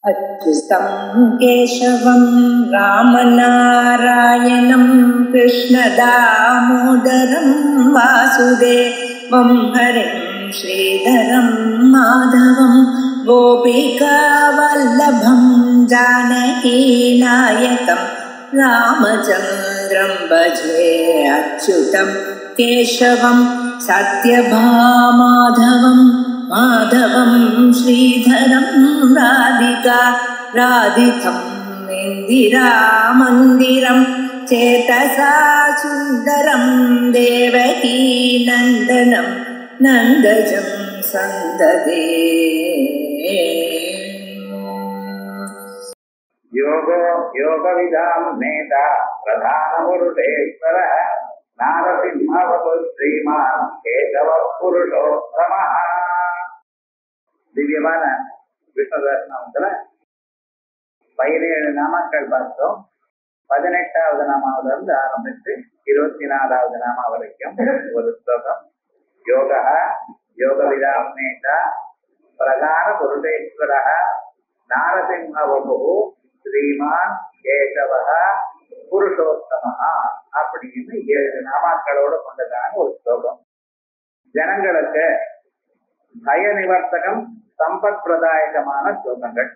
अच्युतं केशवं रामनारायणं कृष्णदामोदरं वासुदेवं हरिं श्रीधरं माधवं गोपिकावल्लभं जानकीनायकं रामचन्द्रं भजे। अच्युतं केशवं सत्यभामाधवं माधवं श्रीधरं राधितं इन्दिरामन्दिरं चेतसा सुन्दरं देवकी नन्दनं नन्दजं सन्ददे। योगो योगविदां नेता प्रधानपुरुषेश्वरः नारसिंहवतु श्रीमान् केशवः पुरुषोत्तमः. திவ்யமான விஷ்ணு சஹஸ்ரநாமத்துல 17 நாமாக்கள் பார்த்தோம். 18வது நாமாவில இருந்து ஆரம்பித்து 24வது நாமா வரைக்கும் ஒரு ஸ்லோகம். யோகா யோகவிதாம் நேதா பிரதான புருஷேஸ்வரः நாரசிம்ஹவபு ஸ்ரீமான் கேசவः புருஷோத்தமः அப்படின்னு 7 நாமாக்களோட கொண்டதான ஒரு ஸ்லோகம். ஜனங்களுக்கு பய நிவர்த்தகம் சம்பத் பிரதாயகமான ஸ்லோகங்கள்.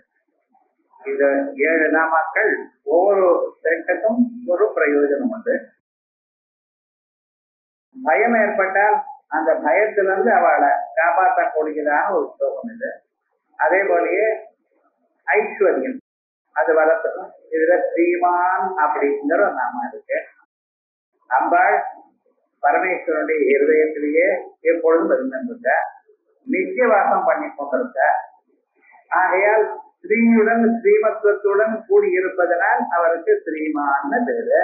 இந்த 7 நாமாக்கள் ஒவ்வொரு செட்டுக்கும் ஒரு பிரயோஜனம் உண்டு. பயம் ஏற்பட்டால் அந்த பயத்திலிருந்து அவளை காப்பாற்றக்கூடியதான ஒரு ஸ்லோகம் இது. அதே போலயே ஐஸ்வர்யம் அது வளர்த்துக்கும். இதுல ஸ்ரீமான் அப்படிங்கிற ஒரு நாமம் இருக்கு. அம்பாள் பரமேஸ்வரனுடைய இருதயத்திலேயே எப்பொழுதும் இருந்திருக்க, நித்திய வாசம் பண்ணி கொண்டிருக்க. ஆகையால் ஸ்ரீயுடன் ஸ்ரீமத்துவத்துடன் கூடி இருப்பதனால் அவருக்கு ஸ்ரீமான்னு பேரு.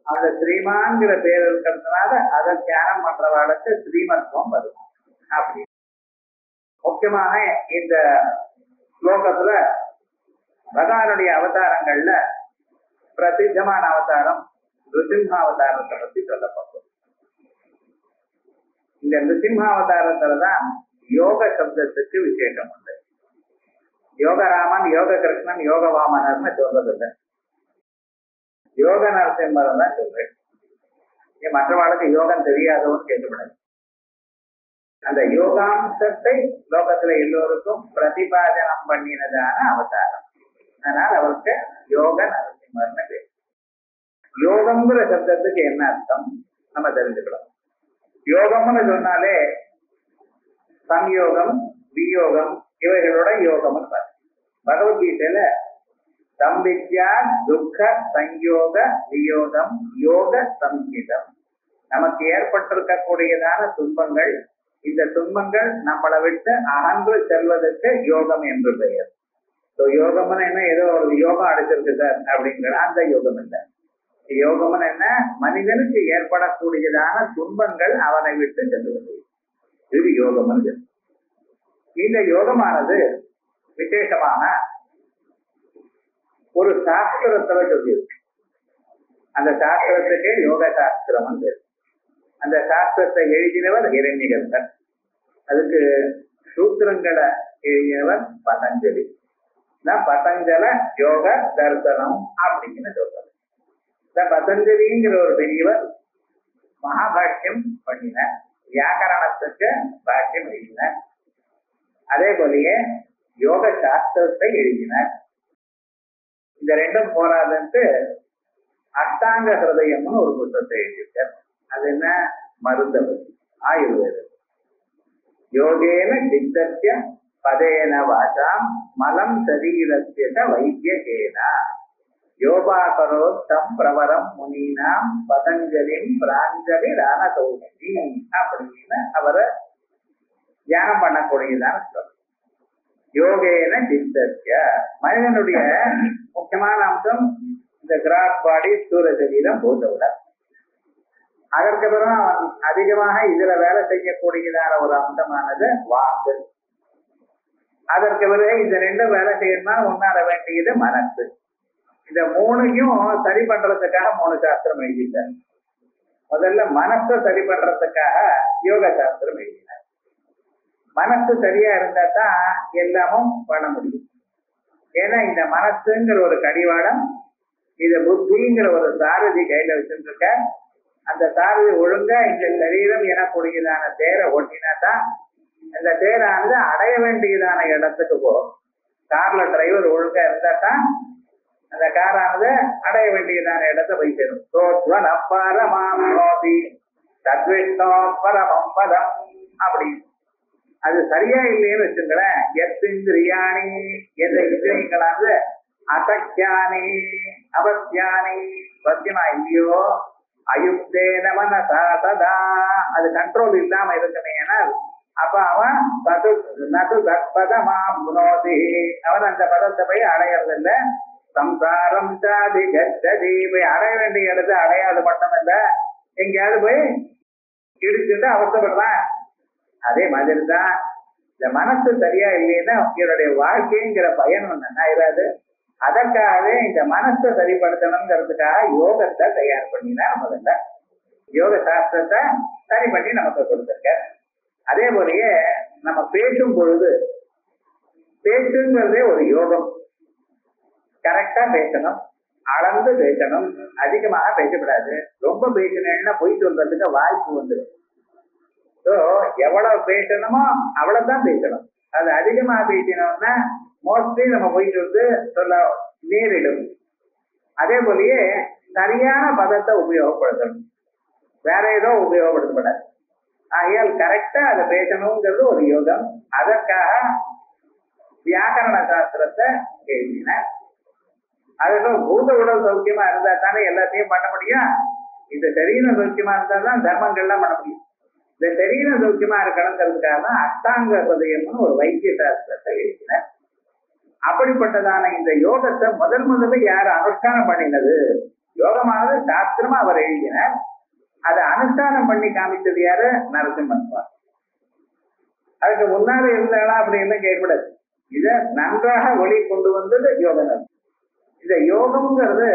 அந்த ஸ்ரீமான்கிற பேர் இருக்கிறதுனால அதை தியானம் பண்றவாளுக்கு ஸ்ரீமத்துவம் வரும். அப்படி முக்கியமாக இந்த ஸ்லோகத்துல பகவானுடைய அவதாரங்கள்ல பிரசித்தமான அவதாரம் நிருசிம்ஹாவதாரத்தை பத்தி சொல்லப்பட்டோம். இந்த நிருசிம்ஹாவதாரத்துலதான் யோக சப்தத்துக்கு விசேஷம் உண்டு. யோகராமன், யோக கிருஷ்ணன், யோக வாமனர்னு சொல்றதில்லை. யோக நரசிம்மர் தான் சொல்றேன். மற்றவாளுக்கு யோகம் தெரியாதவன்னு கேட்கப்படாது. அந்த யோகாம்சத்தை லோகத்துல எல்லோருக்கும் பிரதிபாதனம் பண்ணினதான அவதாரம். அதனால அவருக்கு யோக நரசிம்மர்னு பேர். யோகம்ங்கிற சப்தத்துக்கு என்ன அர்த்தம் நம்ம தெரிஞ்சுக்கலாம். யோகம்னு சொன்னாலே சம்யோகம், வியோகம் இவைகளோட யோகம்னு பாரு. பகவத்கீதையில சம்பித்யா துக்க சம்யோக வியோகம் யோக சம்ஹிதம். நமக்கு ஏற்பட்டிருக்கக்கூடியதான துன்பங்கள், இந்த துன்பங்கள் நம்மளை விட்டு அகன்று செல்வதற்கு யோகம் என்று பெயர். யோகம்னு என்ன, ஏதோ ஒரு யோகம் அடைச்சிருக்கு சார் அப்படிங்கிற அந்த யோகம் இல்லை. யோகம்னு என்ன, மனிதனுக்கு ஏற்படக்கூடியதான துன்பங்கள் அவனை விட்டு செல்வது, இது யோகம்னு. இந்த யோகமானது விசேஷமான ஒரு சாஸ்திரத்துல சொல்லியிருக்கு. அந்த சாஸ்திரத்துக்கே யோக சாஸ்திரம் வந்து. அந்த சாஸ்திரத்தை எழுதினவர் இரண்யகர்த்தர். அதுக்கு சூத்திரங்களை எழுதினவர் பதஞ்சலி. பதஞ்சல யோக தர்சனம் அப்படின்னு சொல்றார். இந்த பதஞ்சலிங்கிற ஒரு பெரியவர் மகாபாஷ்யம் பண்ணினார், வியாக்கரணத்துக்கு பாஷ்யம் எழுதினார். அதே போலயே யோக சாஸ்திரத்தை எழுதினார். இந்த ரெண்டும் போராதுன்ட்டு அஷ்டாங்க ஹிருதயம்னு ஒரு புத்தகத்தை எழுதியிருக்கார். அது என்ன, மருந்தவர், ஆயுர்வேதம். யோகேன சித்தஸ்ய பதேன வாசாம் மலம் சரீரஸ்ய வைத்தியகேனா யோகாகரோத்தம் பிரவரம் முனீனாம் பதஞ்சலிம் பிராஞ்சலி ராணகௌஷி அப்படின்னு அவரை தியானம் பண்ணக்கூடியதான சொல்லும். யோகேன சித்தஸ்ய, மனிதனுடைய முக்கியமான அம்சம் இந்த கிராஸ் பாடி, ஸ்தூல சரீரம், பூதவுடன். அதற்கு பிறகு அவன் அதிகமாக இதுல வேலை செய்யக்கூடியதான ஒரு அம்சமானது வாக்கு. அதற்கு பிறகு இந்த ரெண்டும் வேலை செய்யணும்னா உன்னாட வேண்டியது மனசு. இந்த மூணையும் சரி பண்றதுக்காக 3 சாஸ்திரம் எழுதிட்டார். முதல்ல மனசை சரி பண்றதுக்காக யோக சாஸ்திரம் எழுதினார். மனசு சரியா இருந்தா தான் எல்லாமும் பண்ண முடியும். ஏன்னா இந்த மனசுங்கிற ஒரு கடிவாளம், இத புத்திங்கிற ஒரு சாரதி கையில வச்சுட்டு இருக்க. அந்த சாரதி ஒழுங்கா இந்த சரீரம் எனக்கூடியதான தேரை ஓட்டினாதான் அந்த தேரானது அடைய வேண்டியதான இடத்துக்கு போகும். கார்ல டிரைவர் ஒழுங்கா இருந்தாதான் அந்த காரானது அடைய வேண்டியதான இடத்தை போய் சேரும். பரமம் அப்படி அது சரியா இல்லைன்னு வச்சுங்களேன். எத்திந்திரியாணி எந்த இந்திரியங்களானது அசக்கியானி அவசியானி பத்தியமா இல்லையோ அயுக்தேன மனசா சதா அது கண்ட்ரோல் இல்லாம இருக்குமே. ஆனால் அப்ப அவன் நது தற்பதமா புனோதி, அவன் அந்த பதத்தை போய் அடையறதில்ல. சம்சாரம் சாதி கச்சதி போய் அடைய வேண்டிய இடத்தை அடையாது மட்டும் இல்ல, எங்கேயாவது போய் இடிச்சுட்டு அவசப்படுறான். அதே மாதிரி தான் இந்த மனசு சரியா இல்லைன்னா இவருடைய வாழ்க்கைங்கிற பயன் ஒண்ணு ஆயிராது. அதற்காகவே இந்த மனசை சரிப்படுத்தணுங்கிறதுக்காக யோகத்தை தயார் பண்ணினா முதல்ல யோக சாஸ்திரத்தை சரி பண்ணி நமக்கு கொடுத்துருக்க. அதே போலயே நம்ம பேசும் பொழுது பேசுங்கிறதே ஒரு யோகம். கரெக்டா பேசணும், அளந்து பேசணும், அதிகமாக பேசக்கூடாது. ரொம்ப பேசினேன்னா பொய் சொல்றதுக்கு வாய்ப்பு வந்துடும். எவ்வளவு பேசணுமோ அவ்வளவுதான் பேசணும். அது அதிகமா பேசினோம்னா மோஸ்ட்லி நம்ம போயிட்டு வந்து சொல்ல நேரிடும். அதே போலயே சரியான பதத்தை உபயோகப்படுத்தணும், வேற ஏதோ உபயோகப்படுத்தப்படாது. ஆகையால் கரெக்டா அதை பேசணுங்கிறது ஒரு யோகம். அதற்காக வியாக்கரண சாஸ்திரத்தை எழுதினார். அதுக்கும் பூத உடல் சௌக்கியமா இருந்தா தானே எல்லாத்தையும் பண்ண முடியும். இந்த சரீரம் சௌக்கியமா இருந்தா தான் தர்மங்கள்லாம் பண்ண முடியும். இந்த சரீரம் சௌக்கியமா இருக்கணுங்கிறதுக்காக தான் அஷ்டாங்க பதயம்னு ஒரு வைத்திய சாஸ்திரத்தை எழுதினார். அப்படிப்பட்டதான இந்த யோகத்தை முதல்ல யார் அனுஷ்டானம் பண்ணினது? யோகமானது சாஸ்திரமா அவர் எழுதினார். அதை அனுஷ்டானம் பண்ணி காமிச்சது யாரு? நரசிம்மன். அதுக்கு முன்னால இருந்தாளா அப்படின்னு கேட்கக்கூடாது. இத நன்றாக ஒளி கொண்டு வந்தது யோகம். இந்த யோகம்ங்கிறது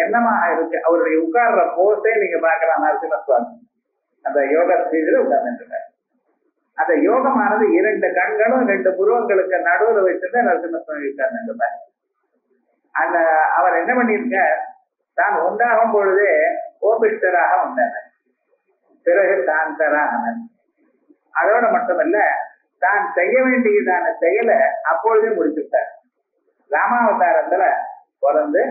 என்னமாக இருக்கு? அவருடைய உட்கார்ற போஸே நீங்க பார்க்கலாம். நரசிம்ம அந்த யோக ஸ்டேஜில் உட்கார்ந்துருக்காரு. அந்த யோகமானது 2 கண்களும் 2 புருவங்களுக்கு நடுவில் வச்சுதான் நரசிம்ம உட்கார்ந்துருப்பார். அந்த அவர் என்ன பண்ணிருக்க, தான் உண்டாகும் பொழுதே கோபிஷ்டராக உண்டார், பிறகு சாந்தரானன். அதோட மட்டுமல்ல, தான் செய்ய வேண்டியதான செயலை அப்பொழுதே முடிச்சுட்டார். ராமாவதாரத்துல பிறந்து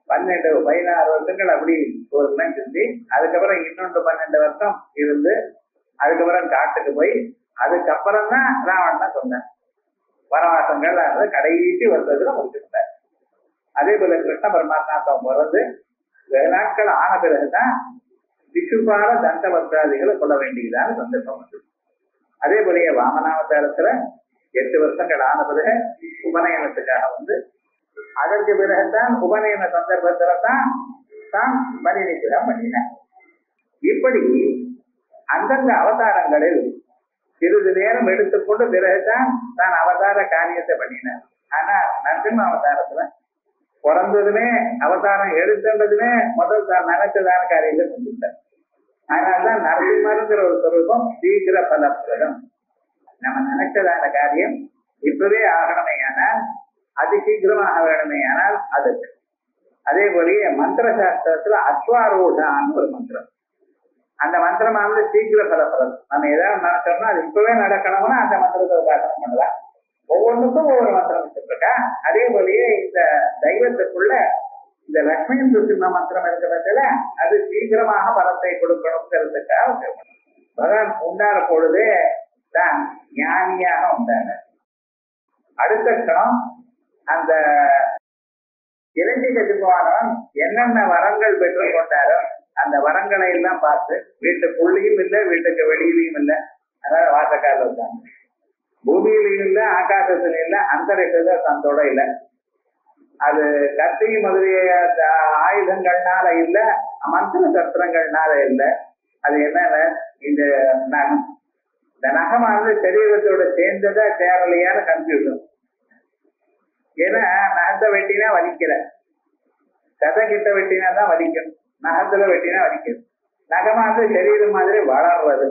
12-16 வருஷங்கள் அப்படி ஒரு செஞ்சு, அதுக்கப்புறம் இன்னொன்று 12 வருஷம் இருந்து, அதுக்கப்புறம் காட்டுக்கு போய், அதுக்கப்புறம் தான் ராவணன் தான் சொன்னார். வனவாசங்கள் அது கடைசி வருஷத்துல முடிச்சுட்டார். அதே போல கிருஷ்ண பரமாத்மா பிறந்து வெகு நாட்கள் ஆன பிறகுதான் சிசுபால தண்டவர்த்தாதிகளை கொள்ள வேண்டியதான சந்தர்ப்பம் வந்து. அதே போலயே வாமனாவதாரத்துல 8 வருஷங்கள் ஆன பிறகு உபநயனத்துக்காக வந்து, அதற்கு பிறகுதான் உபநயன சந்தர்ப்பத்துல தான் பரிணிக்கிறா பண்ணினார். இப்படி அந்தந்த அவதாரங்களில் சிறிது நேரம் எடுத்துக்கொண்டு பிறகுதான் தான் அவதார காரியத்தை பண்ணினார். ஆனா நரசிம்ம அவதாரத்துல பிறந்ததுமே அவதாரம் எடுத்துள்ளதுமே முதல் தான் நினைச்சதான காரியத்தை செஞ்சுட்டார். அதனால்தான் நரசிம்மருங்கிற ஒரு சொரூபம் சீக்கிர பலப்பிரதம். நம்ம நினைச்சதான காரியம் இப்பவே ஆகணுமே ஆனால், அதி சீக்கிரமாக வேணுமே ஆனால் அதுக்கு. அதே போலயே மந்திர சாஸ்திரத்துல அஸ்வாரூடான்னு ஒரு மந்திரம். அந்த மந்திரமானது சீக்கிர பலப்பிரதம். நம்ம ஏதாவது நினைச்சோம்னா அது இப்பவே நடக்கணும்னா அந்த மந்திரத்தை உதாரணம் பண்ணலாம். ஒவ்வொன்றுக்கும் ஒவ்வொரு மந்திரம் வச்சுருக்கா. அதே போலயே இந்த தெய்வத்துக்குள்ள இந்த லட்சுமி நரசிம்ம மந்திரம் இருக்கிறதுல அது சீக்கிரமாக பலத்தை கொடுக்கணுங்கிறதுக்காக பகவான் உண்டான பொழுதே தான் ஞானியாக உண்டான. அடுத்த கணம் அந்த இலஞ்சிகசிபவானவன் என்னென்ன வரங்கள் பெற்றுக் கொண்டாரோ அந்த வரங்களை எல்லாம் பார்த்து, வீட்டுக்குள்ளேயும் இல்லை வீட்டுக்கு வெளியிலையும் இல்லை, அதாவது வாசக்கால இருக்காங்க, பூமியிலையும் இல்லை ஆகாசத்திலும் இல்லை, அந்தரிக்ஷத்துல தந்தோட இல்லை, அது கத்தி முதலிய ஆயுதங்கள்னால இல்லை, மந்திர சஸ்திரங்கள்னால இல்லை. அது என்னன்னா இந்த நகம். இந்த நகமானது சரீரத்தோட சேர்ந்ததா சேரலையான்னு கன்ஃபியூஷன். ஏன்னா நகத்தை வெட்டினா வலிக்கல, சதங்கிட்ட வெட்டினா தான் வலிக்கும், நகத்துல வெட்டினா வலிக்கும். நகமானது சரீரம் மாதிரி வளர்றது.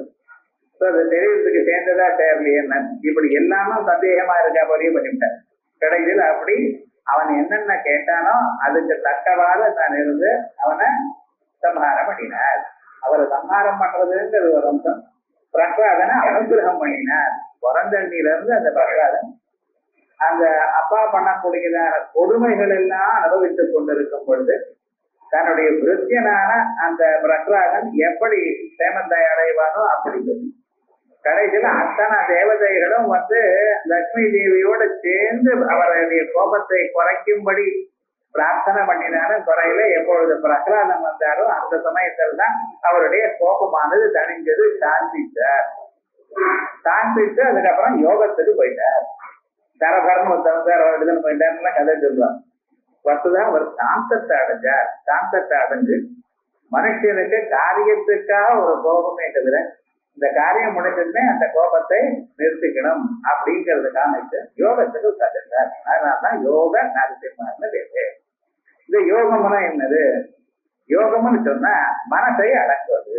அது சரீரத்துக்கு சேர்ந்ததா சேரலையே, இப்படி எல்லாமே சந்தேகமா இருக்கா போலயே பண்ணிவிட்டார். கடைசியில் அப்படி அவன் என்னென்ன கேட்டானோ அதுக்கு தக்கவாறு தான் இருந்து அவனை சம்ஹாரம் பண்ணினார். அவரை சம்ஹாரம் பண்றதுங்கிறது ஒரு அம்சம். பிரகலாதனை அனுகிரகம் பண்ணினார். புறந்தண்ணில இருந்து அந்த பிரகலாதன் அந்த அப்பா பண்ணக்கூடியதான கொடுமைகள் எல்லாம் அனுபவித்துக் கொண்டிருக்கும் பொழுது தன்னுடைய விருத்தியனான அந்த பிரகலாதன் எப்படி சேமத்தை அடைவானோ அப்படி சொல்லி கடைசியில அத்தனை தேவதைகளும் லட்சுமி தேவியோட சேர்ந்து அவருடைய கோபத்தை குறைக்கும்படி பிரார்த்தனை பண்ணினாலும் குறையில எப்பொழுது பிரகலாதன் வந்தாரோ அந்த சமயத்தில் தான் அவருடைய கோபமானது தணிஞ்சது, சாந்திச்சு அதுக்கப்புறம் யோகத்துக்கு போயிட்டார். தரபரன்னு ஒருத்தவங்க போயிட்டாருன்னா கதை சொல்லுவாங்க. வசுதான் ஒரு சாந்தத்தை அடைஞ்சார். சாந்தத்தை அடைஞ்சு மனுஷனுக்கு காரியத்துக்காக ஒரு கோபமே தவிர இந்த காரியம் முடிஞ்சதுமே அந்த கோபத்தை நிறுத்திக்கணும் அப்படிங்கறது காமிச்சு யோகத்துக்கு உட்காந்துட்டார். அதனாலதான் யோக நரசிம்மன்னு பேரு. இந்த யோகம்னா என்னது? யோகம்னு சொன்னா மனசை அடக்குவது.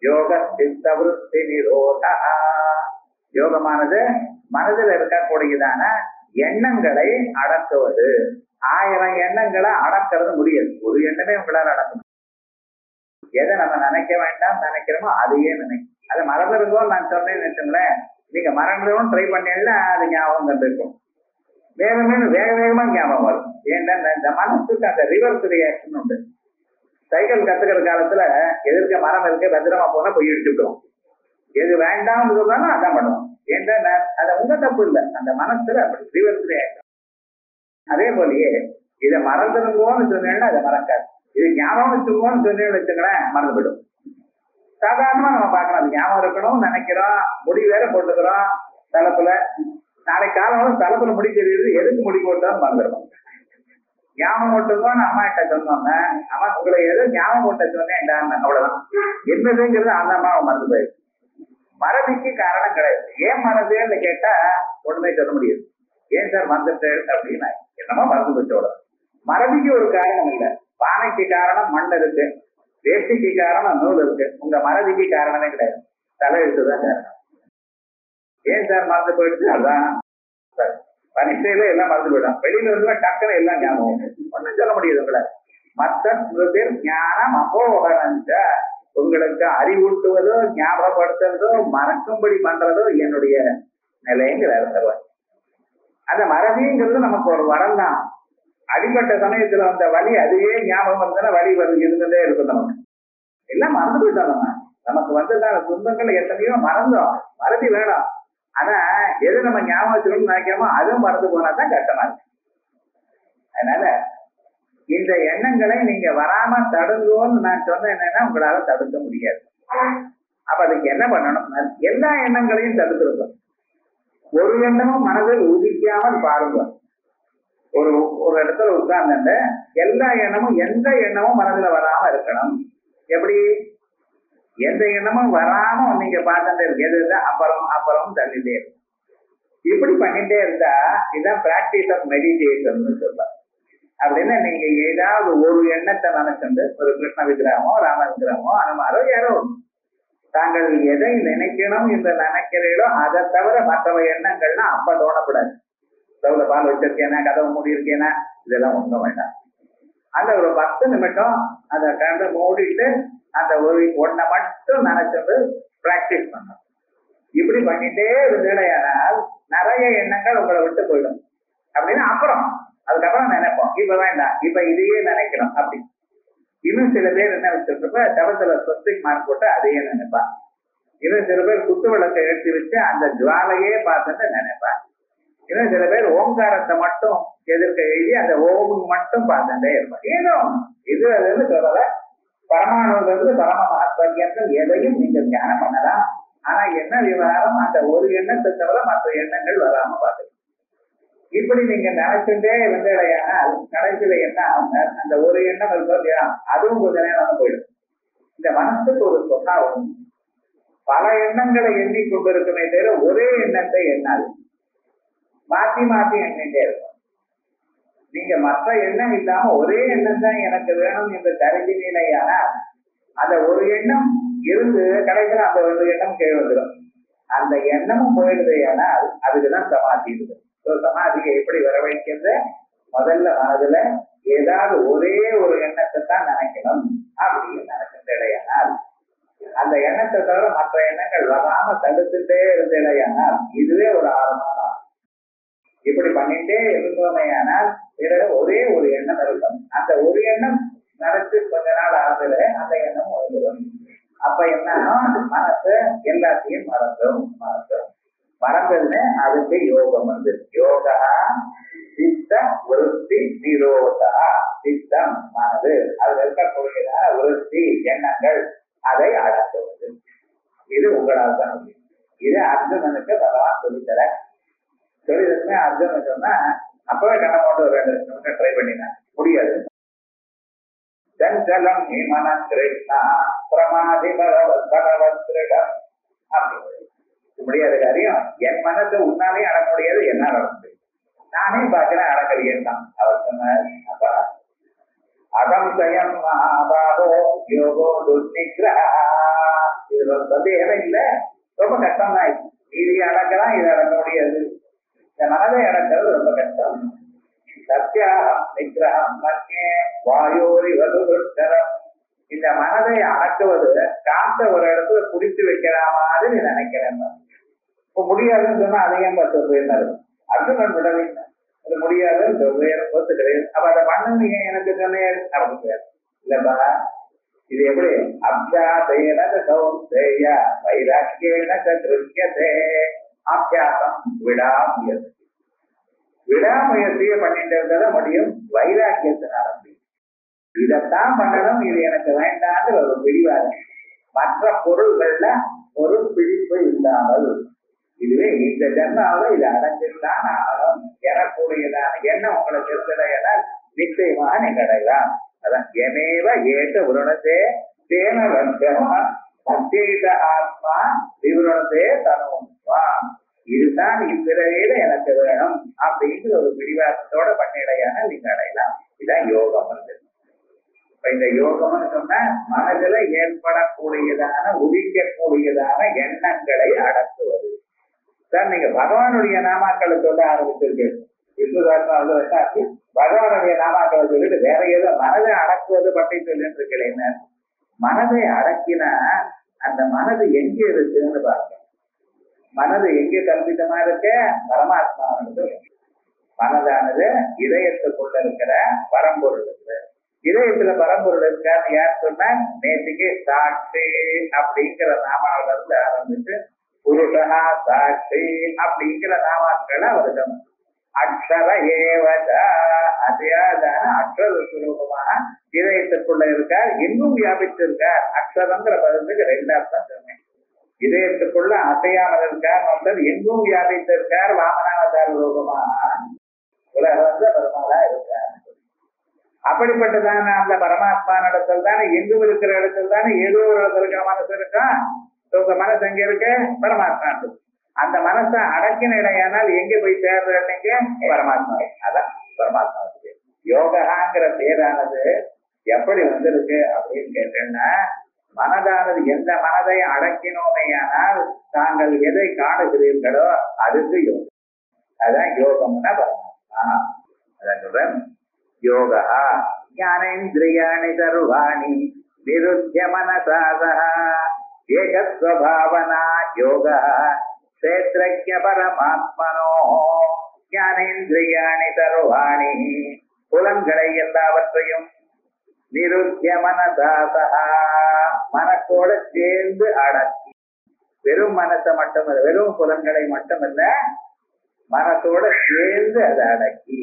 யோக சித்த விருத்தி நிரோதா. யோகமானது மனதில் இருக்கக்கூடியதான எண்ணங்களை அடக்குவது. 1000 எண்ணங்களை அடக்கிறது முடியாது. ஒரு எண்ணமே உங்களால் அடக்க முடியும். எதை நம்ம நினைக்க வேண்டாம் நினைக்கிறோமோ அதையே நினைக்கும். அதை மறந்துருக்கோம் நான் சொன்னேன்னு வச்சுங்களேன், நீங்க மறந்துடும் ட்ரை பண்ணீங்கன்னா அது ஞாபகம் கண்டிருக்கும். வேக வேகமா ஞாபகம் வரும். ஏன்னா இந்த மனசுக்கு அந்த ரிவர்ஸ் ரியாக்ஷன் உண்டு. சைக்கிள் கத்துக்கிற காலத்துல எதிர்க்க மரம் இருக்க பத்திரமா போனா போய் இடிச்சுட்டோம். எது வேண்டாம்னு சொல்றாலும் அதான் பண்ணுவோம். ஏன்னா அது உங்க தப்பு இல்லை, அந்த மனசுல அப்படி ரிவர்ஸ் ரியாக்ஷன். அதே போலயே இதை மறந்துருங்கோன்னு சொன்னேன்னா அதை மறக்காது. இது ஞாபகம் வச்சுக்கோன்னு சொன்னேன்னு வச்சுங்களேன் மறந்து போயிடும். சாதாரணமா நம்ம பார்க்கலாம், அது ஞாபகம் இருக்கணும் நினைக்கிறோம், முடி வேற போட்டுக்கிறோம் தலைப்புல. நாளைக்கு காலம் தலைப்புல முடி தெரியுது, எதுக்கு முடி போட்டாலும் மறந்துடும். ஞாபகம் போட்டுக்கோன்னு அம்மா கிட்ட சொன்னோங்க, அம்மா உங்களை எதோ ஞாபகம் போட்ட சொன்னேன்டான்னு, அவ்வளவுதான். என்னதுங்கிறது அந்த அம்மாவை மறந்து போயிடுது. மறதிக்கு காரணம் கிடையாது. ஏன் மறந்தேன்னு கேட்டா ஒண்ணுமே சொல்ல முடியாது. ஏன் சார் மறந்துட்டேன் அப்படின்னா என்னமோ மறந்து போச்சோட. மறதிக்கு ஒரு காரணம் இல்லை. பானைக்கு காரணம் மண் இருக்கு, வேஷ்டிக்கு காரணம் நூல் இருக்கு. உங்க மறதிக்கு காரணமே கிடையாது, தலையெழுத்துதான் காரணம். ஏன் சார் மறந்து போயிடுச்சு? அதுதான் சார் பரீட்சையில எல்லாம் மறந்து போயிடும். வெளியில இருந்து டக்குன்னு எல்லாம் ஞாபகம் ஒன்னும் சொல்ல முடியாது உங்களை. மற்ற ஞானம் அபோகரஞ்ச. உங்களுக்கு அறிவூட்டுவதோ ஞாபகப்படுத்துறதோ மறக்கும்படி பண்றதோ என்னுடைய நிலைங்க வேற தருவார். அந்த மறதிங்கிறது நமக்கு ஒரு வரம் தான். அடிப்பட்ட சமயத்துல வந்த வலி அதுவே ஞாபகம் வந்ததுன்னா வலி இருந்துட்டே இருக்கும். நமக்கு எல்லாம் மறந்து போயிட்டோம். நமக்கு வந்ததான துன்பங்கள் எத்தனையோ மறந்தோம். மறதி வேணும். ஆனா எது நம்ம ஞாபகம் வச்சுக்கணும்னு நினைக்கிறோமோ அதுவும் மறந்து போனாதான் கஷ்டமா இருக்கு. அதனால இந்த எண்ணங்களை நீங்க வராம தடுங்கோன்னு நான் சொன்ன என்னன்னா உங்களால தடுக்க முடியாது. அப்ப அதுக்கு என்ன பண்ணணும்? எல்லா எண்ணங்களையும் தடுத்துருக்கோம். ஒரு எண்ணமும் மனதில் உதிக்காமல் பாருங்க. ஒரு இடத்துல உட்கார்ந்து எல்லா எண்ணமும் எந்த எண்ணமும் மனதில் வராம இருக்கணும். எப்படி? எந்த எண்ணமும் வராம நீங்க பார்த்துட்டே இருக்கு. எது அப்புறம் தள்ளிட்டே இருக்கு. இப்படி பண்ணிட்டே இருந்தா இதுதான் பிராக்டிஸ் ஆஃப் மெடிடேஷன் சொல்றாங்க. அப்படின்னா நீங்க ஏதாவது ஒரு எண்ணத்தை நினைச்சுட்டு, ஒரு கிருஷ்ண விக்கிரகமோ ராம விக்கிரகமோ அனுமாரோ யாரோ தாங்கள் எதை நினைக்கணும் என்று நினைக்கிறீங்களோ அதை தவிர மற்றவை எண்ணங்கள்லாம் அப்ப தோணக்கூடாது. தவிர பால் வச்சிருக்கேனா, கதவு மூடி இருக்கேனா, இதெல்லாம் ஒன்றும் வேண்டாம். அந்த ஒரு 10 நிமிஷம் அதை கண்டு மூடிட்டு அந்த ஒன்றை மட்டும் நினைச்சிட்டு பிராக்டிஸ் பண்ணணும். இப்படி பண்ணிட்டே இருந்தேனால் நிறைய எண்ணங்கள் உங்களை விட்டு போயிடும். அப்படின்னா அதுக்கப்புறம் நினைப்போம், இப்ப வேண்டாம், இப்ப இதையே நினைக்கணும் அப்படி. இன்னும் சில பேர் என்ன வச்சிருக்கப்ப தவத்துல ஸ்வஸ்திக் மார்க் போட்டு அதையே நினைப்பான். இன்னும் சில பேர் குத்து விளக்கை எடுத்து வச்சு அந்த ஜுவாலையே பார்த்துட்டு நினைப்பான். இன்னும் சில பேர் ஓங்காரத்தை மட்டும் எதிர்க்க எழுதி அந்த ஓம் மட்டும் பார்த்துட்டே இருப்பான். ஏதோ இது அதுன்னு சொல்லல. பரமாணுல இருந்து பரம மகத்வரியங்கள் எதையும் நீங்கள் தியானம் பண்ணலாம். ஆனா என்ன விவகாரம், அந்த ஒரு எண்ணத்தை தவிர மற்ற எண்ணங்கள் வராம பார்த்துக்கலாம். இப்படி நீங்க நினைச்சுட்டே இருந்தேடையானால் கடைசியில என்ன ஆகுங்க, அந்த ஒரு எண்ணம் இருக்கோ இல்லையா அதுவும் கொஞ்ச நேரம் போயிடும். இந்த மனசுக்கு ஒரு சொல்லாவும் பல எண்ணங்களை எண்ணிக்கொண்டிருக்குமே தவிர ஒரே எண்ணத்தை எண்ணாது. மாற்றி மாற்றி எண்ணிட்டே இருக்கும். நீங்க மற்ற எண்ணம் இல்லாம ஒரே எண்ணம் தான் எனக்கு வேணும் என்று கருதினீலையானால் அந்த ஒரு எண்ணம் இருந்து கடைசியில் அந்த ஒரு எண்ணம் கீழ் வந்துடும். அந்த எண்ணமும் போயிடுது. ஆனால் அதுக்குதான் சமாதி இருக்கு. சமாதியை எப்படி வர வைக்கிறது? முதல்ல மனதுல ஏதாவது ஒரே ஒரு எண்ணத்தை தான் நினைக்கணும் அப்படின்னு நினைச்சிட்டேனால் அந்த எண்ணத்தை தவிர மற்ற எண்ணங்கள் வராம தடுத்துட்டே இருந்தேனால் இதுவே ஒரு ஆரம்பம். இப்படி பண்ணிட்டே இருந்தோமையானால் பிறகு ஒரே ஒரு எண்ணம் இருக்கும். அந்த ஒரு எண்ணம் நடந்து கொஞ்ச நாள் ஆகுது, அந்த எண்ணம் வந்துடும். அப்ப என்னன்னா மனசு எல்லாத்தையும் மறந்ததுன்னு அதுக்கு யோகம் வந்து யோகா சித்த விருத்தி நிரோதா. சித்தம் மனது அதுல இருக்கக்கூடியதான விருத்தி எண்ணங்கள் அதை அடக்குவது. இது உங்களால் தான் முடியும். இது அர்ஜுனனுக்கு பகவான் சொல்லித்தர. சொல்லித்தரமே அர்ஜுனன் சொன்னா அப்பவே கண்ண போட்டு ஒரு 2 நிமிஷம் ட்ரை பண்ணினா முடியாது. சஞ்சலம் மன கிருஷ்ணா பிரமாதி பகவத்ரிடம் அப்படி முடியாத காரியம். என் மனசை உன்னாலே அடக்க முடியாது, என்ன நடந்து நானே பார்க்கிறேன் அடக்கலையேன் தான் அவர் சொன்னார். அப்பா அகம்சயம் மகாபாகோ யோகோ துர்நிகிரஹ. இதுல சந்தேகமே இல்லை, ரொம்ப கஷ்டம் தான். இது அடக்கலாம், இது அடக்க முடியாது. இந்த மனதை அடக்கிறது ரொம்ப கஷ்டம். சத்யா நிகிரகம் மத்தியே வாயோரி வதுரம். இந்த மனதை அடக்குவது காத்த ஒரு இடத்துல குடித்து வைக்கிற மாதிரி நினைக்கிறேன். இப்ப முடியாதுன்னு சொன்னா அதையும் சொல்றேன். அர்ஜுனன் விடவே அது முடியாதுன்னு சொல்றேன், ஒத்துக்கிறேன். அப்ப அதை பண்ணு எனக்கு சொன்னேன் அப்படின்னு இல்லப்பா. இது எப்படி அபியாசேன சௌந்தேய வைராக்கியேன கிருஷ்யதே. அபியாசம் விடாமுயற்சி. விடாமுயற்சியை பண்ணிட்டு இருக்கிறத முடியும் வைராக்கியத்தினால முடியும். இதைத்தான் பண்ணணும், இது எனக்கு வேண்டான்னு ஒரு பிடிவாங்க. மற்ற பொருள்கள்ல ஒரு பிடிப்பு இல்லாமல் இதுவே இந்த ஜென்மாவில இது அடைஞ்சுதான் ஆகணும் எனக்கூடியதான எண்ணம் உங்களுக்கு இருக்கிறதா நிச்சயமாக நீங்க அடையலாம். அதான் எமேவ ஏக விருணத்தே தேன லட்சமா சத்தேக ஆத்மா விவரணத்தே தனுவா. இதுதான் இப்பிறவையில எனக்கு வேணும் அப்படிங்கிற ஒரு பிடிவாதத்தோட பண்ணிடையான நீங்க அடையலாம். இதான் யோகம் வந்து. இந்த யோகம்னு சொன்னா மனதில் ஏற்படக்கூடியதான உதிக்கக்கூடியதான எண்ணங்களை அடக்குவது. சார் நீங்க பகவானுடைய நாமாக்களை சொல்ல ஆரம்பிச்சிருக்கீங்க. விஷ்ணுதாசனாச்சு பகவானுடைய நாமாக்களை சொல்லிட்டு வேற ஏதோ மனதை அடக்குவது பற்றி சொல்லிட்டு இருக்கிறேன். மனதை அடக்கினா அந்த மனது எங்க இருக்குன்னு பாருங்க. மனது எங்கே கல்பித்தமா இருக்க? பரமாத்மா. மனதானது இதயத்துக்குள்ள இருக்கிற பரம்பொருள் இருக்கு. இதயத்துல பரம்பொருள் இருக்கான்னு யார் சொன்னா நேற்றுக்கு சாட்சி அப்படிங்கிற நாமாவில இருந்து ஆரம்பிச்சு புருஷா சாட்சி அப்படிங்கிற நாமாக்களை வருடம். அக்ஷர ஏவத அதேதான அக்ஷர சுரூபமான இதயத்துக்குள்ள இருக்கார், இன்னும் வியாபிச்சிருக்கார். அக்ஷரங்கிற பதத்துக்கு 2 அர்த்தம் சொன்னேன். இதயத்துக்குள்ள அசையாமல் இருக்கார், மற்றது எங்கும் வியாபித்திருக்கார். வாமனாவதார ரூபமாக உலகம் பெருமாளா இருக்கார். அப்படிப்பட்டதான அந்த பரமாத்மா இடத்துல தானே எங்கும் இருக்கிற இடத்துல தானே ஏதோ ஒரு இடத்துல இருக்கிற மனசு இருக்கா. மனசு எங்க இருக்கு? பரமாத்மா. அந்த மனசை அடக்கின இடையானால் எங்க போய் சேர்றீங்க? பரமாத்மா. அதான் பரமாத்மா. யோகாங்கிற பேரானது எப்படி வந்திருக்கு அப்படின்னு கேட்டேன்னா, மனதானது எந்த மனதை அடக்கினோமையானால் தாங்கள் எதை காணுகிறீர்களோ அதுக்கு யோகம். அதான் யோகம்னா பரமாத்மா. அதான் சொல்றேன். யோகா ஞானேந்திரியாணி சர்வாணி நிருத்ய மனசாதஹ ஏகஸ்வபாவனா யோகா க்ஷேத்ரஜ்ஞ பரமாத்மனோ. ஞானேந்திரியாணி சர்வாணி புலன்களை எல்லாவற்றையும் நிருத்ய மனசாதஹ மனத்தோட சேர்ந்து அடக்கி. வெறும் மனசை மட்டுமல்ல, வெறும் புலன்களை மட்டுமல்ல, மனத்தோட சேர்ந்து அதை அடக்கி.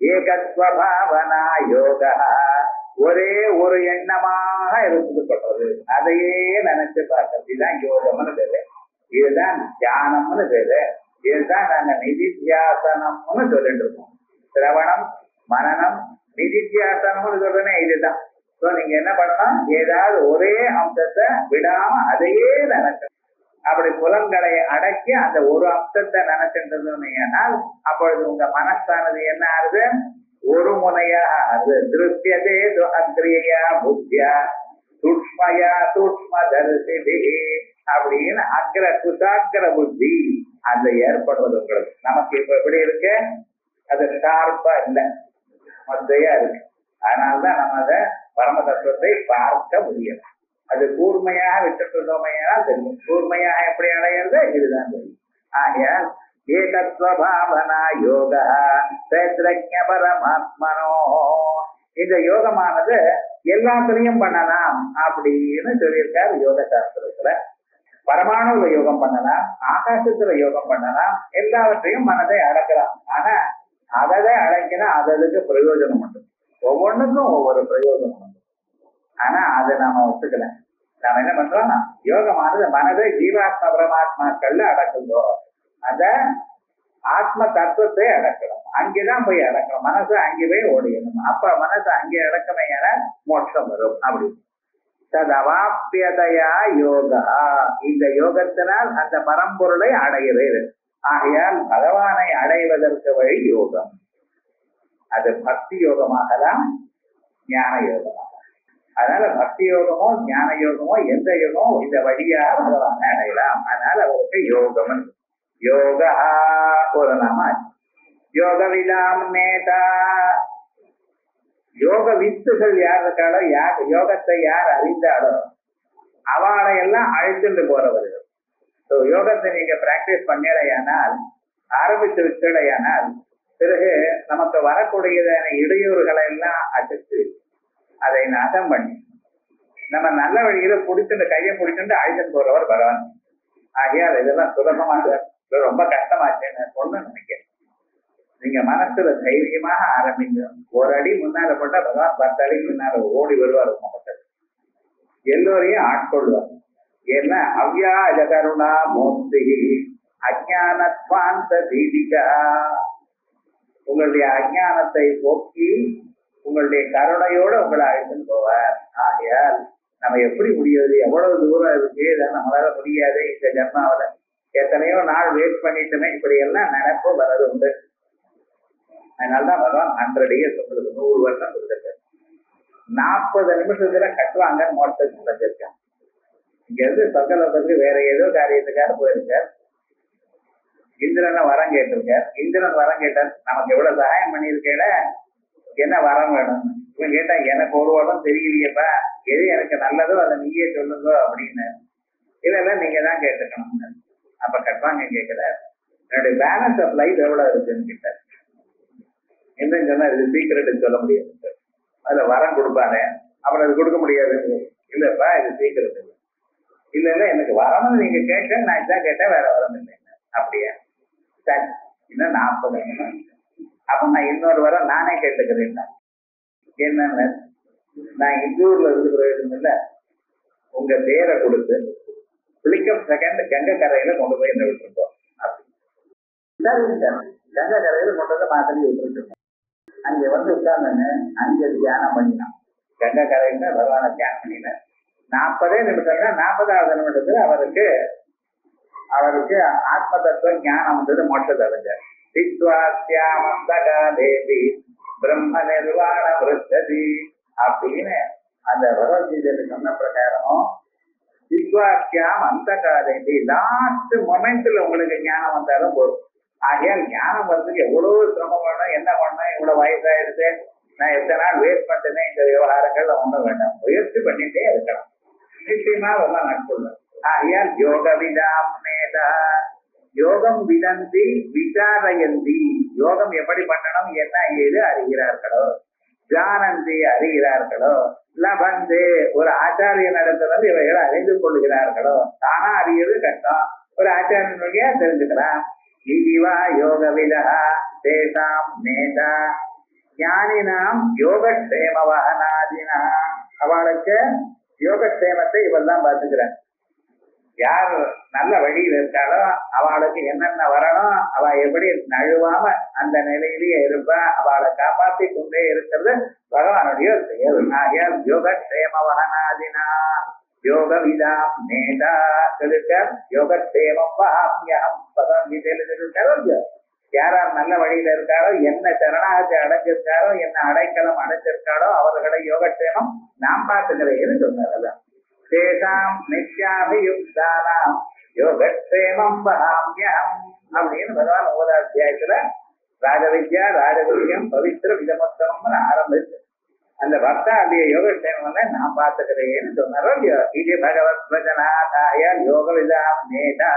ஏகஸ்வபாவனா யோகா ஒரே ஒரு எண்ணமாக இருந்து கொள்வது, அதையே நினைச்சு பார்க்கறது. இதுதான் யோகம்னு பேரு. இதுதான் தியானம்னு பேரு. இதுதான் நாங்க நிதித்தியாசனம்னு சொல்லிட்டு இருக்கோம். சிரவணம், மனனம், நிதித்தியாசனம்னு சொல்றேனே இதுதான். நீங்க என்ன பண்ணலாம்? ஏதாவது ஒரே அம்சத்தை விடாம அதையே நினைக்கணும். அப்படி புலன்களை அடக்கி அந்த ஒரு அம்சத்தை நினைச்சிருந்ததுனால் அப்பொழுது உங்க மனசானது என்ன ஆகுது? ஒரு முனையா அது திருப்தியதே அக்ரியா புத்தியா சூக்ஷ்மயா சூக்ஷ்ம தரிசி அப்படின்னு அக்ர குசாக்கிர புத்தி அந்த ஏற்படுவது உங்களுக்கு. நமக்கு இப்ப எப்படி இருக்கு? அது ஷார்ப்பா இல்லை. மொத்தையா இருக்கு. அதனால்தான் நம்ம அதை பரம தத்துவத்தை பார்க்க முடியும். அது கூர்மையாக விட்டுட்டு இருந்தோமையா தெரியும். கூர்மையாக எப்படி அடையிறது இதுதான் தெரியும். ஆகையால் ஏகத்வபாவனா யோகா சேத்ரஜ்ஞ பரமாத்மனோ, இந்த யோகமானது எல்லாத்துலயும் பண்ணலாம் அப்படின்னு சொல்லியிருக்காரு யோக சாஸ்திரத்துல. பரமாணுல யோகம் பண்ணலாம், ஆகாசத்துல யோகம் பண்ணலாம், எல்லாவற்றையும் மனதை அடக்கலாம். ஆனா அதை அடக்கினா அதுக்கு பிரயோஜனம் உண்டு, ஒவ்வொன்றுக்கும் ஒவ்வொரு பிரயோஜனம் உண்டு. ஆனா அதை நாம ஒத்துக்கல. நாம என்ன பண்றோம், யோகமானது மனதை ஜீவாத்மா பரமாத்மாக்கள்ல அடக்குதோ, அத ஆத்ம தத்துவத்தை அடக்கணும். அங்கேதான் போய் அடக்கணும். மனசு அங்கே போய் ஓடிடணும். அப்ப மனசு அங்கே அடக்கமையான மோட்சம் வரும். அப்படி ததவாப்பியதையா யோகா, இந்த யோகத்தினால் அந்த பரம்பொருளை அடைகிறது. ஆகையால் பகவானை அடைவதற்கு வழி யோகம். அது பக்தி யோகமாகலாம், ஞான யோகமாக. அதனால பக்தி யோகமோ ஞான யோகமோ எந்த யோகமோ இந்த வழியாக பகவானை அடையலாம். அதனால அவருக்கு யோகம். யோகா ஒரு நாம. யோக விதாம் நேதா, யோக வித்துகள் யார் இருக்காளோ, யார் யோகத்தை யார் அறிந்தாலோ அவளை எல்லாம் அழைத்துட்டு போறவர்கள். யோகத்தை நீங்க பிராக்டிஸ் பண்ணலையானால், ஆரம்பித்து விட்டலையானால், பிறகு நமக்கு வரக்கூடியதான இடையூறுகளை எல்லாம் அடித்து அதை நகம் பண்ணி நம்ம நல்ல வழியில பிடிச்சிட்டு கையை பிடிச்சிட்டு அழைத்துட்டு போறவர் பகவான். ஆகையால் இதெல்லாம் சுலபமாக ரொம்ப கஷ்டமாச்சுன்னு ஒண்ணு நினைக்கிறேன். நீங்க மனசுல தைரியமாக ஆரம்பிங்க. ஒரு அடி முன்னால போட்டா பகவான் 10 அடி முன்னால ஓடி வருவார். பக்கத்துல எல்லோரையும் ஆட்கொள்வார். ஏன்னா அவ்யாஜ கருணா மூர்த்தி அஜானத்வாந்த தீபிகா, உங்களுடைய அஜானத்தை போக்கி உங்களுடைய கருணையோட உங்களை அழைத்துன்னு போவார். ஆகையால் நம்ம எப்படி முடியாது, எவ்வளவு தூரம் இருக்கு, நம்மளால முடியாது. இந்த ஜன்மாவில எத்தனையோ நாள் வேஸ்ட் பண்ணிட்டுமே இப்படி எல்லாம் நினைப்பு வர்றது உண்டு. அதனாலதான் பகவான் 100 years உங்களுக்கு 100 வருஷம் கொடுத்துருக்காரு. 40 நிமிஷத்துல கட்டுவாங்கன்னு மோட்டத்துக்கு வச்சிருக்கேன். இங்க இருந்து சொர்க்கலோகத்துக்கு வேற ஏதோ காரியத்துக்காக போயிருக்கார். இந்திரனை வரம் கேட்டிருக்கார். இந்திரன் வரம் கேட்டார், நமக்கு எவ்வளவு சகாயம் பண்ணியிருக்கேல, என்ன வரம் வேணும்? இவன் கேட்டா, எனக்கு ஒரு வரம் தெரியலையப்பா, எது எனக்கு நல்லதோ அதை நீயே சொல்லுங்க அப்படின்னு. இதெல்லாம் நீங்க தான் கேட்டுக்கணும். அப்ப கட்டுவாங்க கேட்கிறார், என்னுடைய பேலன்ஸ் ஆஃப் லைஃப் எவ்வளவு இருக்குன்னு கேட்டார். என்ன சொன்னா, இது சீக்கிரட் சொல்ல முடியாது, அதுல வரம் கொடுப்பானே, அப்புறம் அது கொடுக்க முடியாது. இல்லப்பா இது சீக்கிரட் இல்லை. இல்ல இல்ல எனக்கு வரணும்னு நீங்க கேட்க, நான் இதான் கேட்டேன், வேற வரம் இல்லை. அப்படியா, சரி, இன்னும் 40 நிமிஷம். அப்ப நான் இன்னொரு வரம் நானே கேட்டுக்கிறேன். என்னன்னு, நான் இந்தூர்ல இருக்கிற இல்ல, உங்க பேரை கொடுத்து பிளிக்கம் செகண்ட் கங்கை கரையில கொண்டு போய் என்ன விட்டுருக்கோம். கங்கை கரையில கொண்டு வந்து மாத்தடி விட்டுருக்கோம். அங்க வந்து உட்கார்ந்து அங்க தியானம் பண்ணினான். கங்கை கரையில பகவான தியானம் பண்ணின 40 நிமிஷம். 40வது நிமிடத்துல அவருக்கு ஆத்ம தத்துவ ஞானம் வந்தது, மோட்சத்தை அடைஞ்சார். தேவி பிரம்ம நிர்வாண விருத்ததி அப்படின்னு அந்த பகவத்கீதையில சொன்ன பிரகாரம் விஸ்வாக்கியாம் அந்த காதேவி லாஸ்ட் மொமெண்ட்ல உங்களுக்கு ஞானம் வந்தாலும் போதும். ஆகையால் ஞானம் வர்றதுக்கு எவ்வளவு சிரமம் வேணும், என்ன பண்ணணும், இவ்வளவு வயசாயிடுச்சு, நான் எத்தனை நாள் வேஸ்ட் பண்ணிட்டேன், இந்த விவகாரங்கள் ஒண்ணும் வேண்டாம், முயற்சி பண்ணிட்டே இருக்கலாம், நிச்சயமா அதெல்லாம் நட்புள்ள. ஆகையால் யோக விதாம் மேதா, யோகம் விதந்தி விசாரயந்தி, யோகம் எப்படி பண்ணணும் என்ன ஏது அறிகிறார்களோ, ஜானந்தி அறிகிறார்களோ, லபந்து ஒரு ஆச்சாரிய நடத்துறது இவைகளை அறிந்து கொள்கிறார்களோ. தானா அறியது கஷ்டம், ஒரு ஆச்சாரியன் வழியா தெரிஞ்சுக்கலாம். இவா யோக விதா தேசாம் மேதா ஞானினாம் யோகக்ஷேம வகனாதினா, அவளுக்கு யோகக்ஷேமத்தை இவெல்லாம் பார்த்துக்கிறார். யார் நல்ல வழியில் இருக்காளோ அவளுக்கு என்னென்ன வரணும், அவ எப்படி நழுவாம அந்த நிலையிலேயே இருப்பா, அவளை காப்பாற்றி கொண்டே இருக்கிறது பகவானுடைய செயல். ஆகையால் யோகக்ஷேம வகனாதினா யோக விதாம் மேதா சொல்லிருக்கார். யோகக்ஷேமம் வகாம்யம் பகவத்கீதையில சொல்லிருக்காரோ. யாரார் நல்ல வழியில இருக்காரோ, என்ன சரணாகத்தை அடைஞ்சிருக்காரோ, என்ன அடைக்கலம் அடைஞ்சிருக்காரோ அவர்களை யோகக்ஷேமம் நாம் பார்த்துக்கிறேன்னு சொன்னார். தேசாம் நித்யாபியுக்தானாம் யோகக்ஷேமம் வகாம்யம் அப்படின்னு பகவான் 9வது அத்தியாயத்துல ராஜவித்யா ராஜகுரியம் பவித்திர விதமொத்தம்னு பக்தாவுடைய யோகக்ஷேமம் நான் பார்த்துக்கிறேன்னு சொன்னாரோ இல்லையோ. இது பகவத் பிரஜனாதாய யோக விதாம் நேதா,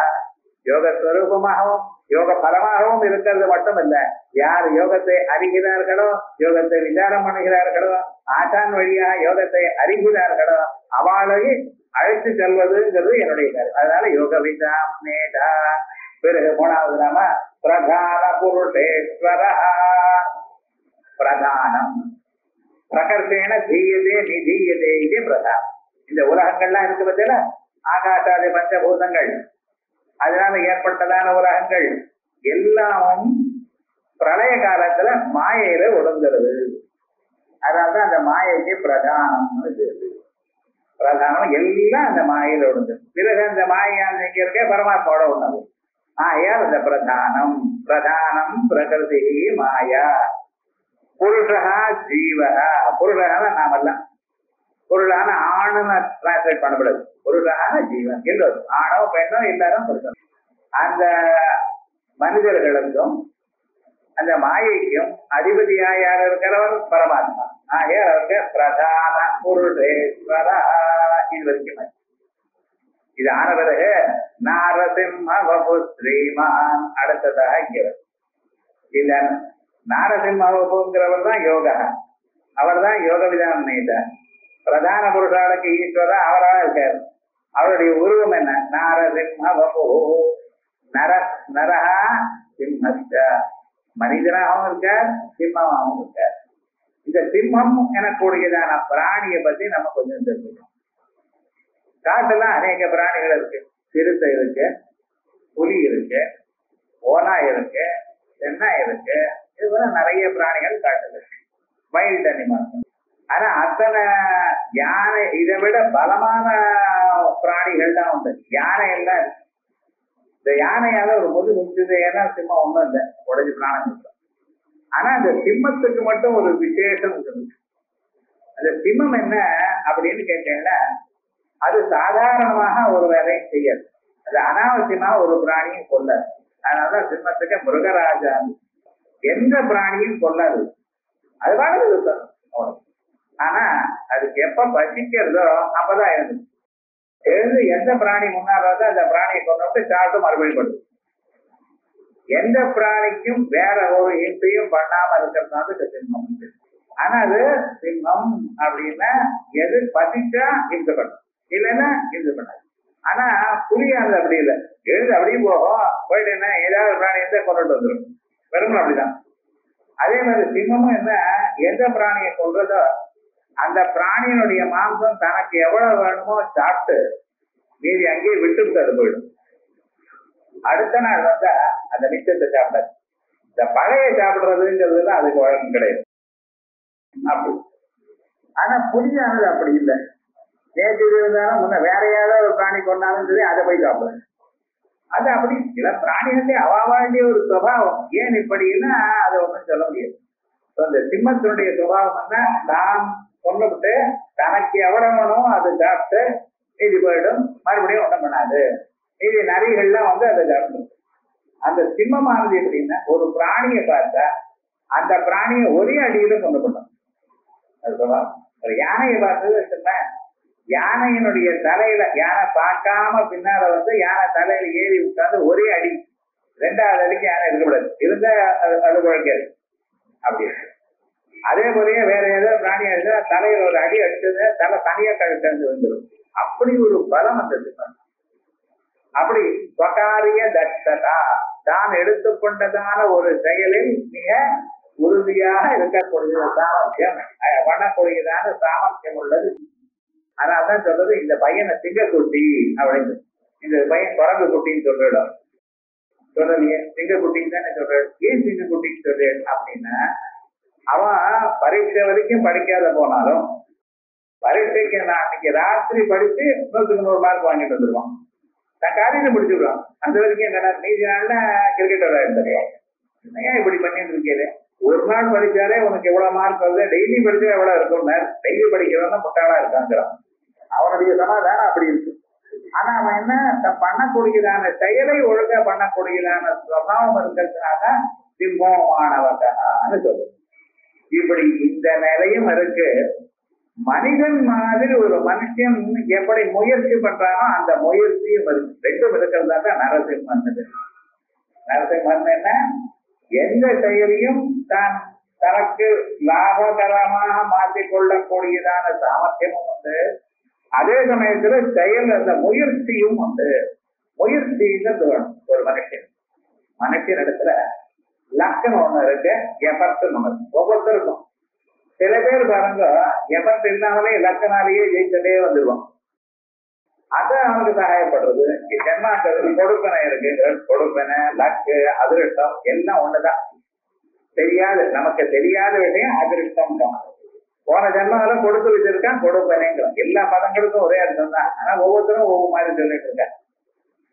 யோக ஸ்வரூபமாகவும் யோக பலமாகவும் இருக்கிறது மட்டும் இல்ல, யார் யோகத்தை அறிகிறார்களோ, யோகத்தை விசாரம் பண்ணுகிறார்களோ, ஆசான் வழியாக யோகத்தை அறிகிறார்களோ அவளை அழைத்து செல்வதுங்கிறது என்னுடைய கருத்து. அதனால யோக விதாம் நேதா. பிறகு மூணாவது நாம பிரதான புருஷேஸ்வர. பிரதானம் பிரகர்ஷேன தீயதே நிதீயதே இது பிரதானம். இந்த உலகங்கள்லாம் இருக்கு பத்தில, ஆகாசாதி பஞ்சபூதங்கள், அதனால ஏற்பட்டதான உலகங்கள் எல்லாமும் பிரளய காலத்துல மாயையில ஒடுங்கிறது. அதனாலதான் அந்த மாயைக்கு பிரதானம்னு பேரு. பிரதானம் எல்லாம் அந்த மாயையில ஒடுங்கு. பிறகு அந்த மாயான் எங்க இருக்க பரமாத்மாவோட ஒண்ணு. மாயா அந்த பிரதானம். பிரதானம் பிரகிருதி மாயா. புருஷா ஜீவகா. புருஷான நாமெல்லாம் பொருளான ஆணுன்னு டிரான்ஸ்லேட் பண்ணப்படுது. பொருளான ஜீவன் எல்லோரும், ஆணோ பெண்ணோ எல்லாரும் புருஷன். அந்த மனிதர்களுக்கும் அந்த மாயைக்கும் அதிபதியாக யார் இருக்கிறவர்? பரமாத்மா. ஆகிய அவருக்கு பிரதான புருஷேஸ்வர. இது வரைக்கும் இது ஆன பிறகு நாரசிம்ம வபு ஸ்ரீமான். அடுத்ததாக இங்க இல்ல, நாரசிம்ம வபுங்கிறவர் தான் யோகா. அவர் தான் யோக விதானம் நேதார். பிரதான புருஷாளுக்கு ஈஸ்வரா அவராக இருக்கார். அவருடைய உருவம் என்ன? நாரசிம்ம வபு. நரஹா சிம்மஸ்ட. மனிதனாகவும் இருக்கார், சிம்மமாகவும் இருக்கார். இந்த சிம்மம் எனக்கூடியதான பிராணியை பத்தி நம்ம கொஞ்சம் தெரிஞ்சுக்கணும். காட்டுல அநேக பிராணிகள் இருக்கு. சிறுத்தை இருக்கு, புலி இருக்கு, ஓனா இருக்கு, தென்னை இருக்கு. இது போல நிறைய பிராணிகள் காட்டுல இருக்கு, வைல்ட் அனிமல்ஸ். ஆனா அத்தனை யானை இதை விட பலமான பிராணிகள் தான் உண்டு. யானை எல்லாம் இருக்கு. இந்த யானையால ஒரு பொது முடிச்சது. ஏன்னா சிம்மம் ஒண்ணும் இல்லை, உடஞ்சி பிராணம் இல்லை. ஆனா அந்த சிம்மத்துக்கு மட்டும் ஒரு விசேஷம் இருக்கு. அந்த சிம்மம் என்ன அப்படின்னு கேட்டீங்கன்னா, அது சாதாரணமாக ஒரு வேலையும் செய்யாது. அது அனாவசியமா ஒரு பிராணியும் கொல்லாது. அதனாலதான் சிம்மத்துக்கு மிருகராஜா. எந்த பிராணியும் கொல்லாது, அது வாழ்ந்து இருக்கணும். ஆனா அதுக்கு எப்ப பசிக்கிறதோ அப்பதான் எழுந்து எந்த பிராணி முன்னாடி அந்த பிராணியை கொண்டு சாப்பிட்டு மறுபடியும் படுது. எந்த பிராணிக்கும் வேற ஒரு இன்றையும் பண்ணாம இருக்கிறதுனால சிம்மம். ஆனா அது சிம்மம் அப்படின்னா எது பசிச்சா இன்று பண்ணும், இல்லைன்னா இன்று பண்ணாது. ஆனா புரியாது அப்படி இல்லை, எழுந்து அப்படியும் போகும். போயிட்டு என்ன ஏதாவது பிராணி எந்த கொண்டுட்டு வந்துடும், வெறும் அப்படிதான். அதே மாதிரி சிம்மமும் என்ன, எந்த பிராணியை கொள்றதோ அந்த பிராணியினுடைய மாംസം தனக்கு எவ்வளவு வேணுமோ சாப்பிட்டு மீதி அங்கேயே விட்டு அது போயிடும். அடுத்த நாள் வந்தா அந்த மிச்சத்தை சாப்பிடாது. இந்த பழைய சாப்பிடுறதுங்கிறதுல அதுக்கு வழக்கம் கிடையாது அப்படி. ஆனா புலியானது அப்படி இல்லை. நேற்று இருந்தாலும் முன்ன வேற ஏதாவது ஒரு பிராணி கொண்டாலும் சரி அதை போய் சாப்பிடுறது. அது அப்படி சில பிராணிகளே அவாவாண்டிய ஒரு சுபாவம். ஏன் இப்படின்னா அதை ஒன்றும் சொல்ல முடியாது. இந்த சிம்மத்தினுடைய சுபாவம் என்ன, தான் கொண்டுவிட்டு தனக்கு எவ்வளவு வேணுமோ அது சாப்பிட்டு மீதி போயிடும், மறுபடியும் ஒன்றும் பண்ணாது. மீதி நரிகள்லாம் அதை சாப்பிடும். அந்த சிம்மமானது எப்படின்னா, ஒரு பிராணியை பார்த்தா அந்த பிராணியை ஒரே அடியில கொண்டு போட்டோம். அது சுபாவம். ஒரு யானையை பார்த்தது சொன்னேன், யானையினுடைய தலையில யானை பார்க்காம பின்னால யானை தலையில ஏறி உட்கார்ந்து ஒரே அடி, ரெண்டாவது அடிக்கு யானை இருக்கக்கூடாது, இருந்தா அது குழைக்காது அப்படி. அதே போலயே வேற ஏதோ பிராணியா இருந்தா தலையில ஒரு அடி அடிச்சது தலை தனியா கழுத்து வந்துடும். அப்படி ஒரு பலம் வந்தது. அப்படி ஸ்வகாரிய தட்சதா, தான் எடுத்துக்கொண்டதான ஒரு செயலில் மிக உறுதியாக இருக்கக்கூடிய சாமர்த்தியம், பண்ணக்கூடியதான சாமர்த்தியம் உள்ளது. அதனால்தான் சொல்றது, இந்த பையனை சிங்கக்குட்டி அப்படின்னு, இந்த பையன் குரங்கு குட்டின்னு சொல்லிடும். சொல்லலையே, சிங்கக்குட்டின்னு தானே சொல்றேன். ஏன் சிங்கக்குட்டின்னு சொல்றேன் அப்படின்னா, அவன் பரீட்சை வரைக்கும் படிக்காத போனாலும் பரீட்சைக்கு நான் இன்னைக்கு ராத்திரி படிச்சு 100 மார்க் வாங்கிட்டு வந்துருவான். நான் காலையில முடிச்சுடுவான். அந்த வரைக்கும் என்ன மீதி நாள்ல கிரிக்கெட் விளையாடுறது. ஏன் இப்படி பண்ணிட்டு இருக்கேன், ஒரு நாள் படிச்சாலே உனக்கு எவ்வளவு மார்க் வருது, டெய்லி படிச்சா எவ்வளவு இருக்கும், டெய்லி படிக்கிறவன் முட்டாளா இருக்காங்கிறான். அவனுடைய சமாதானம் அப்படி இருக்கு. ஆனா அவன் என்ன பண்ணக்கூடியதான செயலை ஒழுங்கா பண்ணக்கூடியதான சுபாவம் இருக்கிறதுனால சிம்மமானவன்னு சொல்லு. இப்படி இந்த நிலையும் இருக்கு. மனிதன் மாதிரி ஒரு மனுஷன் எப்படி முயற்சி பண்றானோ அந்த முயற்சியும் ரெண்டும் இருக்கிறதா தான் நரசிம்மன். நரசிம்மன் என்ன, எந்த செயலையும் தான் தனக்கு லாபகரமாக மாற்றிக்கொள்ளக்கூடியதான சாமர்த்தியமும் உண்டு, அதே சமயத்துல செயல் அந்த முயற்சியும் உண்டு. முயற்சிங்கிறது வேணும் ஒரு மனுஷன் இடத்துல. லக்கணம் ஒண்ணு இருக்கு, எஃபர்ட் ஒண்ணு, ஒவ்வொருத்தருக்கும். சில பேர் பாருங்க எஃபர்ட் இல்லாமலே லக்கனாலேயே ஜெயிச்சதே வந்துடுவான். அது அவனுக்கு சகாயப்படுறது. ஜென்மாக்கிறது கொடுப்பனை இருக்கு, கொடுப்பனை லக்கு அதிருஷ்டம் எல்லாம் ஒண்ணுதான். நமக்கு தெரியாத விஷயம் அதிருஷ்டம் தான். போன ஜென்மாவில கொடுத்து வச்சிருக்கான் கொடுப்பனைங்கிறோம். எல்லா பதங்களுக்கும் ஒரே அர்த்தம் தான், ஆனா ஒவ்வொருத்தரும் ஒவ்வொரு மாதிரி சொல்லிட்டு இருக்கான்.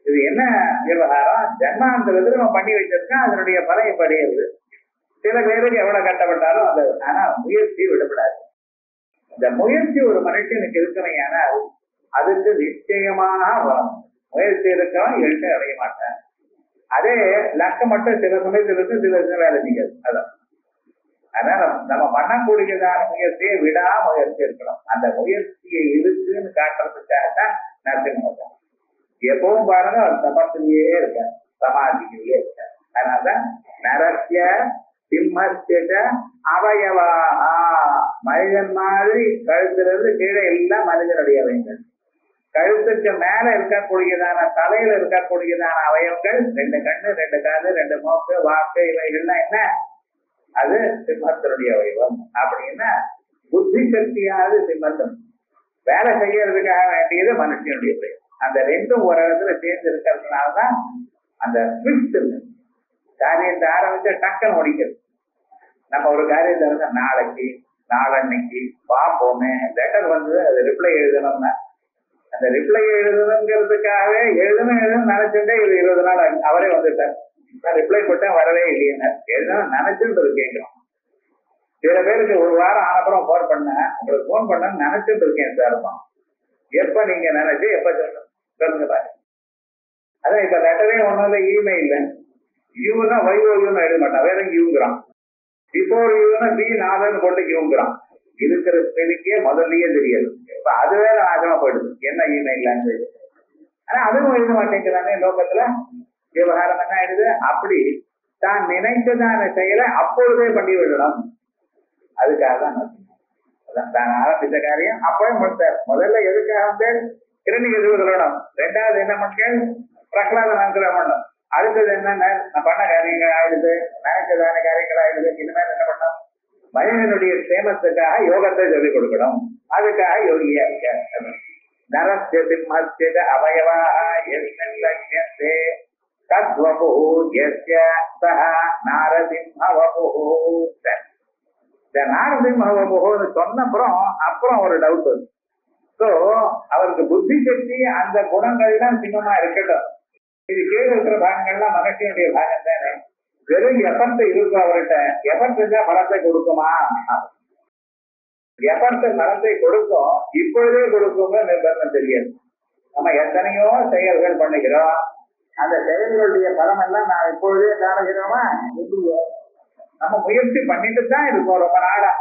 இது என்ன விவகாரம், ஜென்மாந்திரத்துல நம்ம பண்ணி வச்சிருக்கான், அதனுடைய பலனை படையிறது. சில பேருக்கு எவ்வளவு கட்டப்பட்டாலும் அது, ஆனா முயற்சி விடப்படாது. இந்த முயற்சி ஒரு மனுஷனுக்கு இருக்கணும், ஆனால் அதுக்கு நிச்சயமாக வரும். முயற்சி இருக்கவன் எழுத்து அடைய மாட்டான். அதே லக்க மட்டும் சில சமயத்தில் இருக்கு, சில வேலை செய்யாது. அதான் அதனால நம்ம பண்ணக்கூடியதான முயற்சியை விடா முயற்சி இருக்கணும். அந்த முயற்சியை இருக்குன்னு காட்டுறதுக்காகத்தான் நரசிம்மன். எப்பவும் பாருங்க அவர் தபத்திலேயே இருக்க, சமாதியிலேயே இருக்க. அதனாலதான் நரசிய சிம்மஸ்ய அவயவா, மனிதன் மாதிரி கழுத்திலிருந்து கீழே எல்லாம் மனிதனுடைய அவயங்கள். கழுத்துக்கு மேல இருக்கக்கூடியதான தலையில இருக்கக்கூடியதான அவயவங்கள் 2 கண்ணு, 2 காது, 2 மூக்கு, வாக்கு, இவைகள்லாம் என்ன, அது சிம்மத்தினுடைய அவயவம். அப்படின்னா புத்தி சக்தியாவது சிம்மத்தம், வேலை செய்யறதுக்காக வேண்டியது மனுஷனுடைய அவயவம். அந்த ரெண்டும் ஒரு இடத்துல சேர்ந்து இருக்கிறதுனாலதான் அந்த காரியத்தை ஆரம்பிச்ச டக்குன்னு முடிக்கிறது. நம்ம ஒரு காரியத்தை இருந்தா நாளைக்கு நாளன்னைக்கு பார்ப்போமே, லெட்டர் வந்து அது ரிப்ளை எழுதணும்னா அந்த ரிப்ளை எழுதணுங்கிறதுக்காகவே எழுதணும் நினைச்சுட்டே இது 20 நாள் அவரே வந்துட்டார். ரிப்ளை போட்டேன் வரவே இல்லையா, எழுதணும் நினைச்சுட்டு இருக்கேங்கிறோம். சில பேருக்கு ஒரு வாரம் ஆனப்புறம் போன் பண்ண, உங்களுக்கு போன் பண்ண நினைச்சுட்டு இருக்கேன் சார்மா. எப்ப நீங்க நினைச்சு எப்ப சொல்லுங்க பாரு. அதான் இப்ப லெட்டரே ஒண்ணும் இல்லை, இமெயில்ல யூனா வைஓயூன்னு எழுத மாட்டான், வேற யூங்கிறான். பிஃபோர் யூனா பி நாதன்னு போட்டு யூங்கிறான். இருக்கிற ஸ்பெல்லிங்கே முதல்லயே தெரியாது. இப்ப அது வேற நாசமா போயிடுது, என்ன இமெயில் லாங்குவேஜ். ஆனா அதுவும் எழுத மாட்டேங்கிறானே லோகத்துல. விவகாரம் என்ன ஆயிடுது, அப்படி தான் நினைத்ததான செயலை அப்பொழுதே பண்ணி விடணும். அதுக்காக தான் தான் ஆரம்பித்த காரியம் அப்பவே முடித்தார். முதல்ல எதுக்காக வந்தார், கிரணி எதிர்விடணும். 2வது என்ன மக்கள் பிரகலாத நந்திரமண்ணும். அடுத்தது என்ன, நான் பண்ண காரியங்கள் ஆயிடுது, நினைச்சதான காரியங்கள் ஆயிடுது. இனிமேல் என்ன பண்ணணும், மனிதனுடைய சேமத்துக்காக யோகத்தை சொல்லிக் கொடுக்கணும். அதுக்காக யோகியா இருக்க. நரஸ்ய சிம்மஸ்ய அவயவாஹ யஸ்மின்லக்ஷ்யந்தே தத்வபு யஸ்ய சஹ நாரசிம்மவபு. இந்த நாரசிம்மவபுன்னு சொன்னப்புறம் ஒரு டவுட் வருது. சோ அவருக்கு புத்தி சக்தி அந்த குணங்கள் தான் சிம்மமா இருக்கட்டும். இது கீழே இருக்கிற பாகங்கள்லாம் மனுஷனுடைய பாகம் தானே. வெறும் எஃபர்ட் இருக்கும் அவர்கிட்ட. எஃபர்ட் இருந்தா பலத்தை கொடுக்குமா? எஃபர்ட் பலத்தை கொடுக்கும், இப்பொழுதே கொடுக்கும்னு நிர்பந்தம் தெரியாது. நம்ம எத்தனையோ செயல்கள் பண்ணுகிறோம், அந்த செயல்களுடைய பலம் எல்லாம் நான் இப்பொழுதே காணுகிறோமா? நம்ம முயற்சி பண்ணிட்டு தான் இருக்கோம் ரொம்ப நாளா.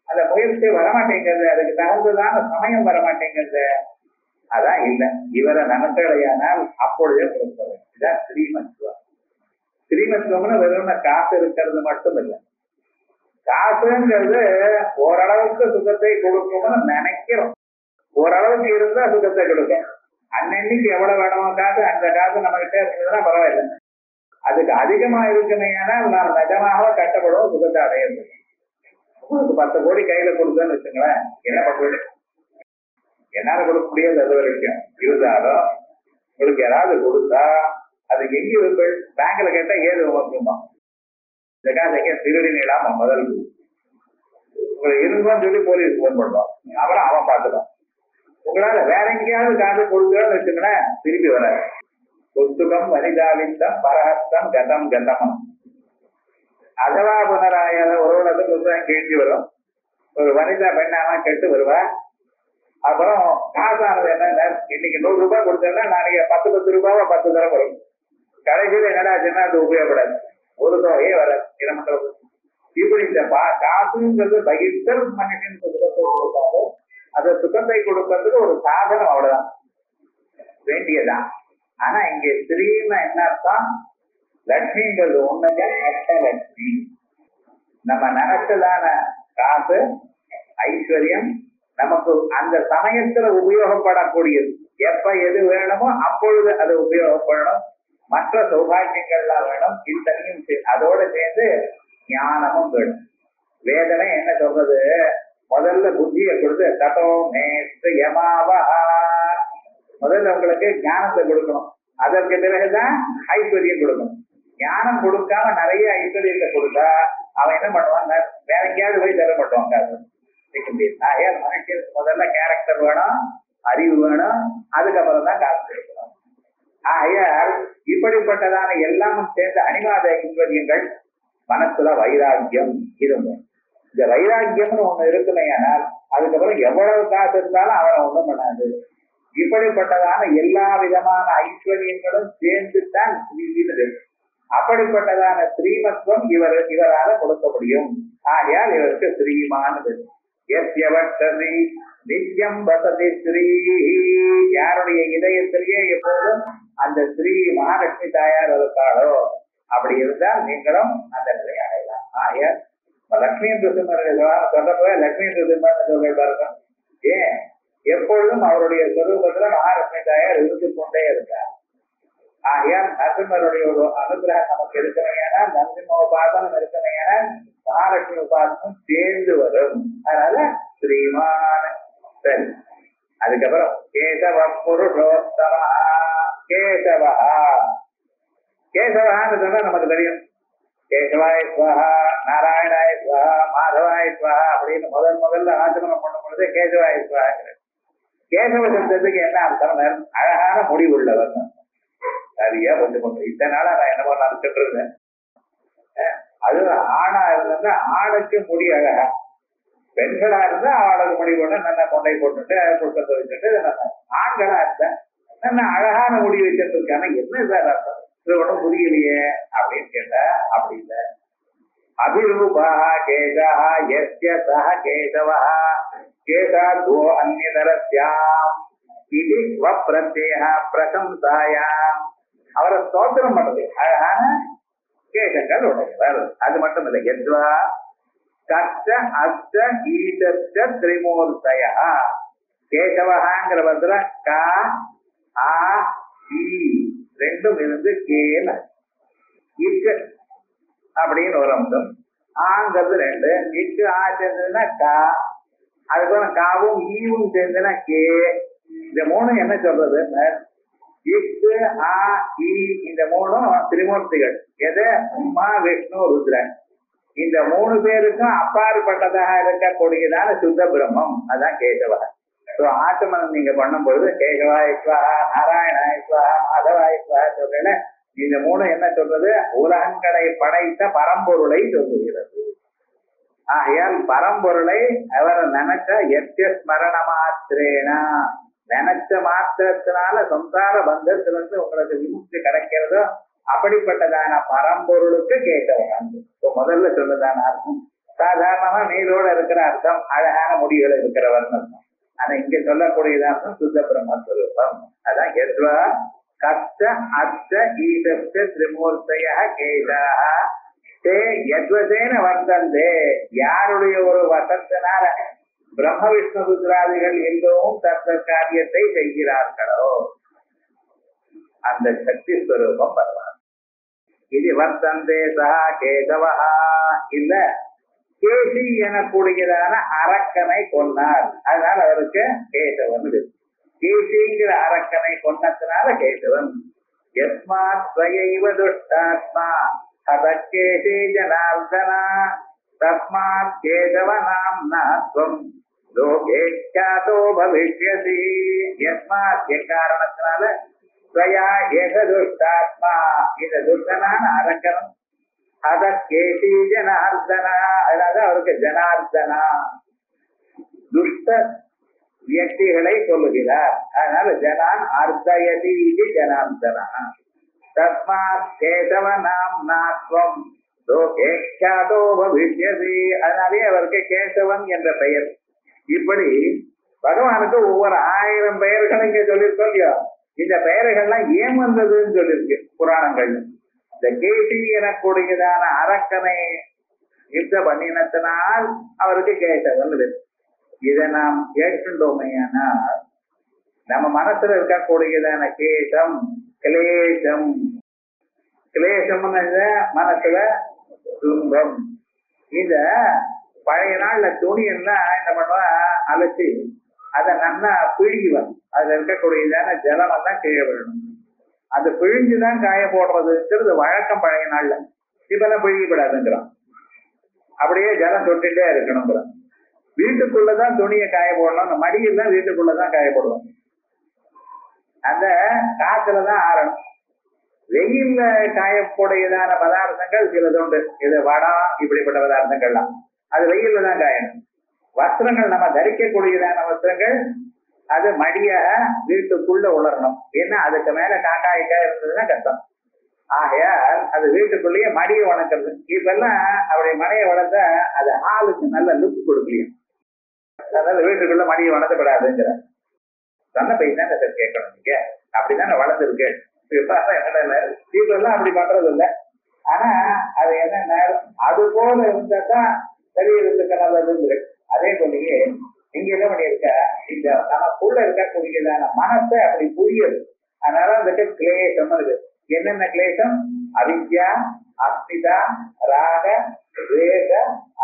அந்த முயற்சி வரமாட்டேங்கிறது, அதுக்கு தகுந்ததான சமயம் வரமாட்டேங்கிறது. அதான் இல்லை, இவரை நமக்கடையானால் அப்பொழுதே கொடுப்பது. இதான் ஸ்ரீமத்துவம். ஸ்ரீமத்துவம்னு வெறும் காசு இருக்கிறது மட்டும் இல்லை. காசுங்கிறது ஓரளவுக்கு சுகத்தை கொடுக்கும்னு நினைக்கிறோம். ஓரளவுக்கு இருந்தா சுகத்தை கொடுக்கும். அன்னைக்கு எவ்வளவு வேணுமோ காசு, அந்த காசு நம்ம கிட்ட இருந்ததுன்னா பரவாயில்லை. அதுக்கு அதிகமா இருக்குமே, ஆனால் நாம் நிஜமாக கட்டப்படுவோம் சுகத்தை அடையிறது. உங்களுக்கு 10 கோடி கையில கொடுத்தேன்னு வச்சுங்களேன், என்ன பண்ணுறது? என்னால கொடுக்க முடியாது அது வரைக்கும். இருந்தாலும் உங்களுக்கு யாராவது கொடுத்தா அது எங்க இருக்கு? பேங்க்ல கேட்டா ஏது வைக்குமா? இந்த காசு எங்க திருடி நீளாம முதல் உங்களுக்கு இருக்குன்னு சொல்லி போலீஸ் போன் பண்ணுவோம். அப்புறம் அவன் பார்த்துப்பான். உங்களால வேற எங்கேயாவது காசு கொடுக்கணும்னு வச்சுங்களேன், திருப்பி வராது. சொத்துக்கம் வனிதாவித்தம் பரஹஸ்தம் கதம் கதமம் அதவா புனராய ஒரு புத்தகம் கேள்வி வரும். ஒரு வனிதா பெண்ணாம கெட்டு வருவா. அப்புறம் காசானது என்ன, இன்னைக்கு 100 ரூபாய் கொடுத்தேன்னா நாளைக்கு 10 ரூபாவா 10 தரம் வரும். கடைசியில் என்னடாச்சுன்னா அது உபயோகப்படாது, ஒரு தொகையே வராது. என்ன பண்றது? இப்படி இந்த காசுங்கிறது பகிர்ந்தல் மனுஷன் கொடுத்தாலும் அது சுகத்தை கொடுக்கறதுக்கு ஒரு சாதனம், அவ்வளவுதான், வேண்டியதான். ஆனா இங்க ஸ்ரீன்னு என்ன அர்த்தம்? லட்சுமிங்கிறது ஒண்ணுங்க, அஷ்டலட்சுமி. நம்ம நினைச்சதான காசு, ஐஸ்வர்யம் நமக்கு அந்த சமயத்துல உபயோகப்படக்கூடியது. எப்ப எது வேணுமோ அப்பொழுது அது உபயோகப்படணும். மற்ற சௌபாகியங்கள்லாம் வேணும். இத்தனையும் அதோட சேர்ந்து ஞானமும் வேணும். வேதனை என்ன சொல்றது? முதல்ல புத்தியை கொடுத்து ததோ மேஸ்து யமாவா, முதல்ல உங்களுக்கு ஞானத்தை கொடுக்கணும். அதற்கு பிறகுதான் ஐஸ்வர்யம் கொடுக்கணும். ஞானம் கொடுக்காம நிறைய ஐஸ்வர்யத்தை கொடுத்தா அவன் என்ன பண்ணுவான்? வேற எங்கேயாவது போய் தர மாட்டான் காசு. மனுஷனுக்கு முதல்ல கேரக்டர் வேணும், அறிவு வேணும், அதுக்கப்புறம் தான் காசு கிடைக்கணும். ஆகையால் இப்படிப்பட்டதான எல்லாமும் சேர்ந்த அனிவாத ஐஸ்வர்யங்கள் மனசுல வைராக்கியம் இருக்கும். இந்த வைராக்கியம்னு ஒண்ணு இருக்குமே, ஆனால் அதுக்கப்புறம் எவ்வளவு காசு இருந்தாலும் அவனை ஒண்ணும் பண்ணாது. இப்படிப்பட்டதான எல்லா விதமான ஐஸ்வர்யங்களும் சேர்ந்துதான் ஸ்ரீவினது. அப்படிப்பட்டதான ஸ்ரீமத்துவம் இவரால கொடுக்க முடியும். ஆகையால் இவருக்கு ஸ்ரீமானது. எஸ்யவட்டதி நித்யம் வசதி ஸ்ரீ, யாருடைய இதயத்திலேயே எப்போதும் அந்த ஸ்ரீ மகாலட்சுமி தாயார் இருக்காளோ அப்படி இருந்தால் நீங்களும் அந்த நிலையை அடையலாம். ஆகையால் லட்சுமி நரசிம்மர் சொல்றப்ப லட்சுமி நரசிம்மர் சொல்ல பாருங்க. ஏன் எப்பொழுதும் அவருடைய சொரூபத்துல மகாலட்சுமி தாயார் இருந்து கொண்டே இருக்கார். ஆகையால் நரசிம்மருடைய ஒரு அனுகிரகம் நமக்கு இருக்கணையான, நரசிம்ம உபாசனம் இருக்கணையான, மகாலட்சுமி உபாசனம் சேர்ந்து வரும். அதனால ஸ்ரீமான. சரி, அதுக்கப்புறம் கேசவ புருஷோத்தம. கேசவா, கேசவான்னு சொன்னா நமக்கு தெரியும். கேசவாய ஸ்வஹா, நாராயணாய ஸ்வஹா, மாதவாய ஸ்வஹா அப்படின்னு முதல்ல ஆச்சரணம் பண்ணும் பொழுது கேசவாய ஸ்வஹா. கேசவ சப்தத்துக்கு என்ன அர்த்தம்? அழகான முடிவுள்ளவர். சரியா கொஞ்சம் கொஞ்சம் இத்தனை நாளா நான் என்ன பண்ண நினைச்சிட்டு இருந்தேன். அது ஆணா இருந்தா ஆணுக்கு முடி அழகா, பெண்களா இருந்தா அவளுக்கு முடி போட்டு நல்லா கொண்டை போட்டுட்டு புத்தத்தை வச்சுட்டு, ஆண்களா இருந்தா நல்லா அழகான முடி வச்சிருக்கான என்ன சார் அர்த்தம்? இது ஒன்றும் புரியலையே அப்படின்னு கேட்டா அப்படி இல்லை. அபிரூபா கேசா யஸ்ய சஹ கேசவா கேசாத்வோ அந்நியதரஸ்யாம் இது வப்ரத்யய பிரசம்சாயாம். அவரை ஸ்தோத்திரம் பண்றது அழகான கேசங்கள் உடையவர். அது மட்டும் இல்லை. எத்வா கஷ்ட அஷ்ட ஈதஷ்ட திரிமூர்த்தய. கேசவகாங்கிற பத்திர கா ஆ ஈ ரெண்டும் இருந்து கேல இக்கு அப்படின்னு ஒரு அம்சம். ஆங்கிறது ரெண்டு, இக்கு ஆ சேர்ந்ததுன்னா கா, அதுக்கப்புறம் காவும் ஈவும் சேர்ந்ததுன்னா கே. இந்த மூணும் என்ன சொல்றது? இக்கு ஆ ஈ இந்த மூணும் திரிமூர்த்திகள். எது? உமா விஷ்ணு ருத்ரன். இந்த மூணு பேருக்கும் அப்பாற்பட்டதாக இருக்கக்கூடியதான சுத்த பிரம்மம், அதான் கேசவா. ஆச்சமனம் நீங்க பண்ணும் பொழுது கேசவாயஸ்வஹா, நாராயணாயஸ்வஹா, மாதவாயஸ்வஹா சொல்றேன்னு இந்த மூணு என்ன சொல்றது? உலகங்களை படைத்த பரம்பொருளை சொல்லுகிறது. ஆகையால் பரம்பொருளை அவர் நினைச்ச எத்திய ஸ்மரண மாத்திரேனா, நினைச்ச மாத்திரத்தினால சம்சார பந்தத்திலிருந்து உங்களுக்கு விமுக்தி கிடைக்கிறதோ அப்படிப்பட்டதான பரம்பொருளுக்கு கேட்டவன். முதல்ல சொன்னதான அர்த்தம் சாதாரணமா நீரோட இருக்கிற அர்த்தம் அழகான முடிவுகள் இருக்கிறவர் அர்த்தம். ஆனா இங்க சொல்லக்கூடியதான் அர்த்தம் சுத்த பிரம்மஸ்வரூபம். அதான் எத்வா கஷ்ட அஷ்ட ஈதஷ்ட திரிமூர்த்தய கேசாஹ தே யத்வசேன வர்த்தந்தே. யாருடைய ஒரு வசத்தினால பிரம்ம விஷ்ணு ருத்ராதிகள் எல்லோரும் தத்த காரியத்தை செய்கிறார்களோ அந்த சக்தி ஸ்வரூபம் பரவாயில்ல. இது வர்த்தந்தே சஹா கேசவா. இல்ல கேசி எனக்கூடியதான அரக்கனை கொன்னார், அதனால அவருக்கு கேசவன். கேசிங்கிற அரக்கனை கொன்னதுனால கேசவன். யஸ்மாத் ஸ்வயைவ துஷ்டாத்மா அதக்கேசி ஜனார்தனா தஸ்மாத் கேசவ நாம்னா த்வம் லோகே க்யாதோ பவிஷ்யசி. யஸ்மாத் காரணத்தினால ஸ்வயா ஏக துஷ்டாத்மா இந்த துஷ்டனான அரக்கன் அத கேசி ஜனார்தனா, அதாவது அவருக்கு ஜனார்தனா துஷ்ட வியக்திகளை சொல்லுகிறார். அதனால ஜனான் அர்த்தயதி இது ஜனார்தனா. தஸ்மாத் கேசவ நாம்னா த்வம் லோகே க்யாதோ பவிஷ்யசி. அதனாலே அவருக்கு கேசவன் என்ற பெயர். இப்படி பகவானுக்கு ஒவ்வொரு 1000 பெயர்கள் இங்க சொல்லியிருக்கோம் இல்லையோ, இந்த பெயர்கள்லாம் ஏன் வந்ததுன்னு சொல்லியிருக்கு புராணங்கள். இந்த கேசி எனக்கூடியதான அரக்கனை யுத்த பண்ணினத்தினால் அவருக்கு கேசவன். இதை நாம் கேட்டுட்டோமையானால் நம்ம மனசுல இருக்கக்கூடியதான கேசம் கிளேசம், கிளேசம் மனசுல துன்பம். இத பழைய நாள்ல துணி எல்லாம் என்ன பண்ணுவா, அலசி அதை நல்லா பிழிவன், அதுல இருக்கக்கூடியதான ஜலம் எல்லாம் கீழே விழணும். அது பிழிஞ்சுதான் காய போடுறதுங்கிறது வழக்கம் பழைய நாள்ல. இப்பெல்லாம் பிழியப்படாதுங்கிறான், அப்படியே ஜலம் தொட்டுட்டே இருக்கணுங்கிறான். வீட்டுக்குள்ளதான் துணியை காய போடணும், மடியெல்லாம் வீட்டுக்குள்ளதான் காய போடுவோம். அந்த காத்துலதான் ஆறணும். வெயில்ல காயக்கூடியதான பதார்த்தங்கள் சிலது உண்டு. இது வடம் இப்படிப்பட்ட பதார்த்தங்கள்லாம் அது வெயில்ல தான் காயணும். வஸ்திரங்கள் நம்ம தரிக்கக்கூடியதான வஸ்திரங்கள் அது மடியாக வீட்டுக்குள்ள உலரணும். ஏன்னா அதுக்கு மேல காக்காய்க்கா இருந்ததுன்னா கஷ்டம். ஆகையால் அது வீட்டுக்குள்ளேயே மடியை வளர்க்கறது. இப்பெல்லாம் அப்படி மடியை வளர்த்தா அது ஆளுக்கு நல்ல லுக் கொடுக்கலையும். அதாவது வீட்டுக்குள்ள மடியை வளர்த்தப்படாதுங்கிற சொன்ன பை தான் கேட்கணும். நீங்க அப்படிதான் வளர்ந்துருக்கு. இப்பெல்லாம் அப்படி பண்றது இல்லை. ஆனா அது என்ன, அது போல இருந்தாதான் சரீரத்துக்கு நல்லதுங்கிற. அதே போலயே நீங்க என்ன பண்ணிருக்க, இந்த நமக்குள்ள இருக்கக்கூடியதான மனசை அப்படி புரியுது. அதனால வந்துட்டு கிளேசம் இருக்கு. என்னென்ன கிளேசம்? அவித்யா, அஸ்மிதா, ராக, வேக,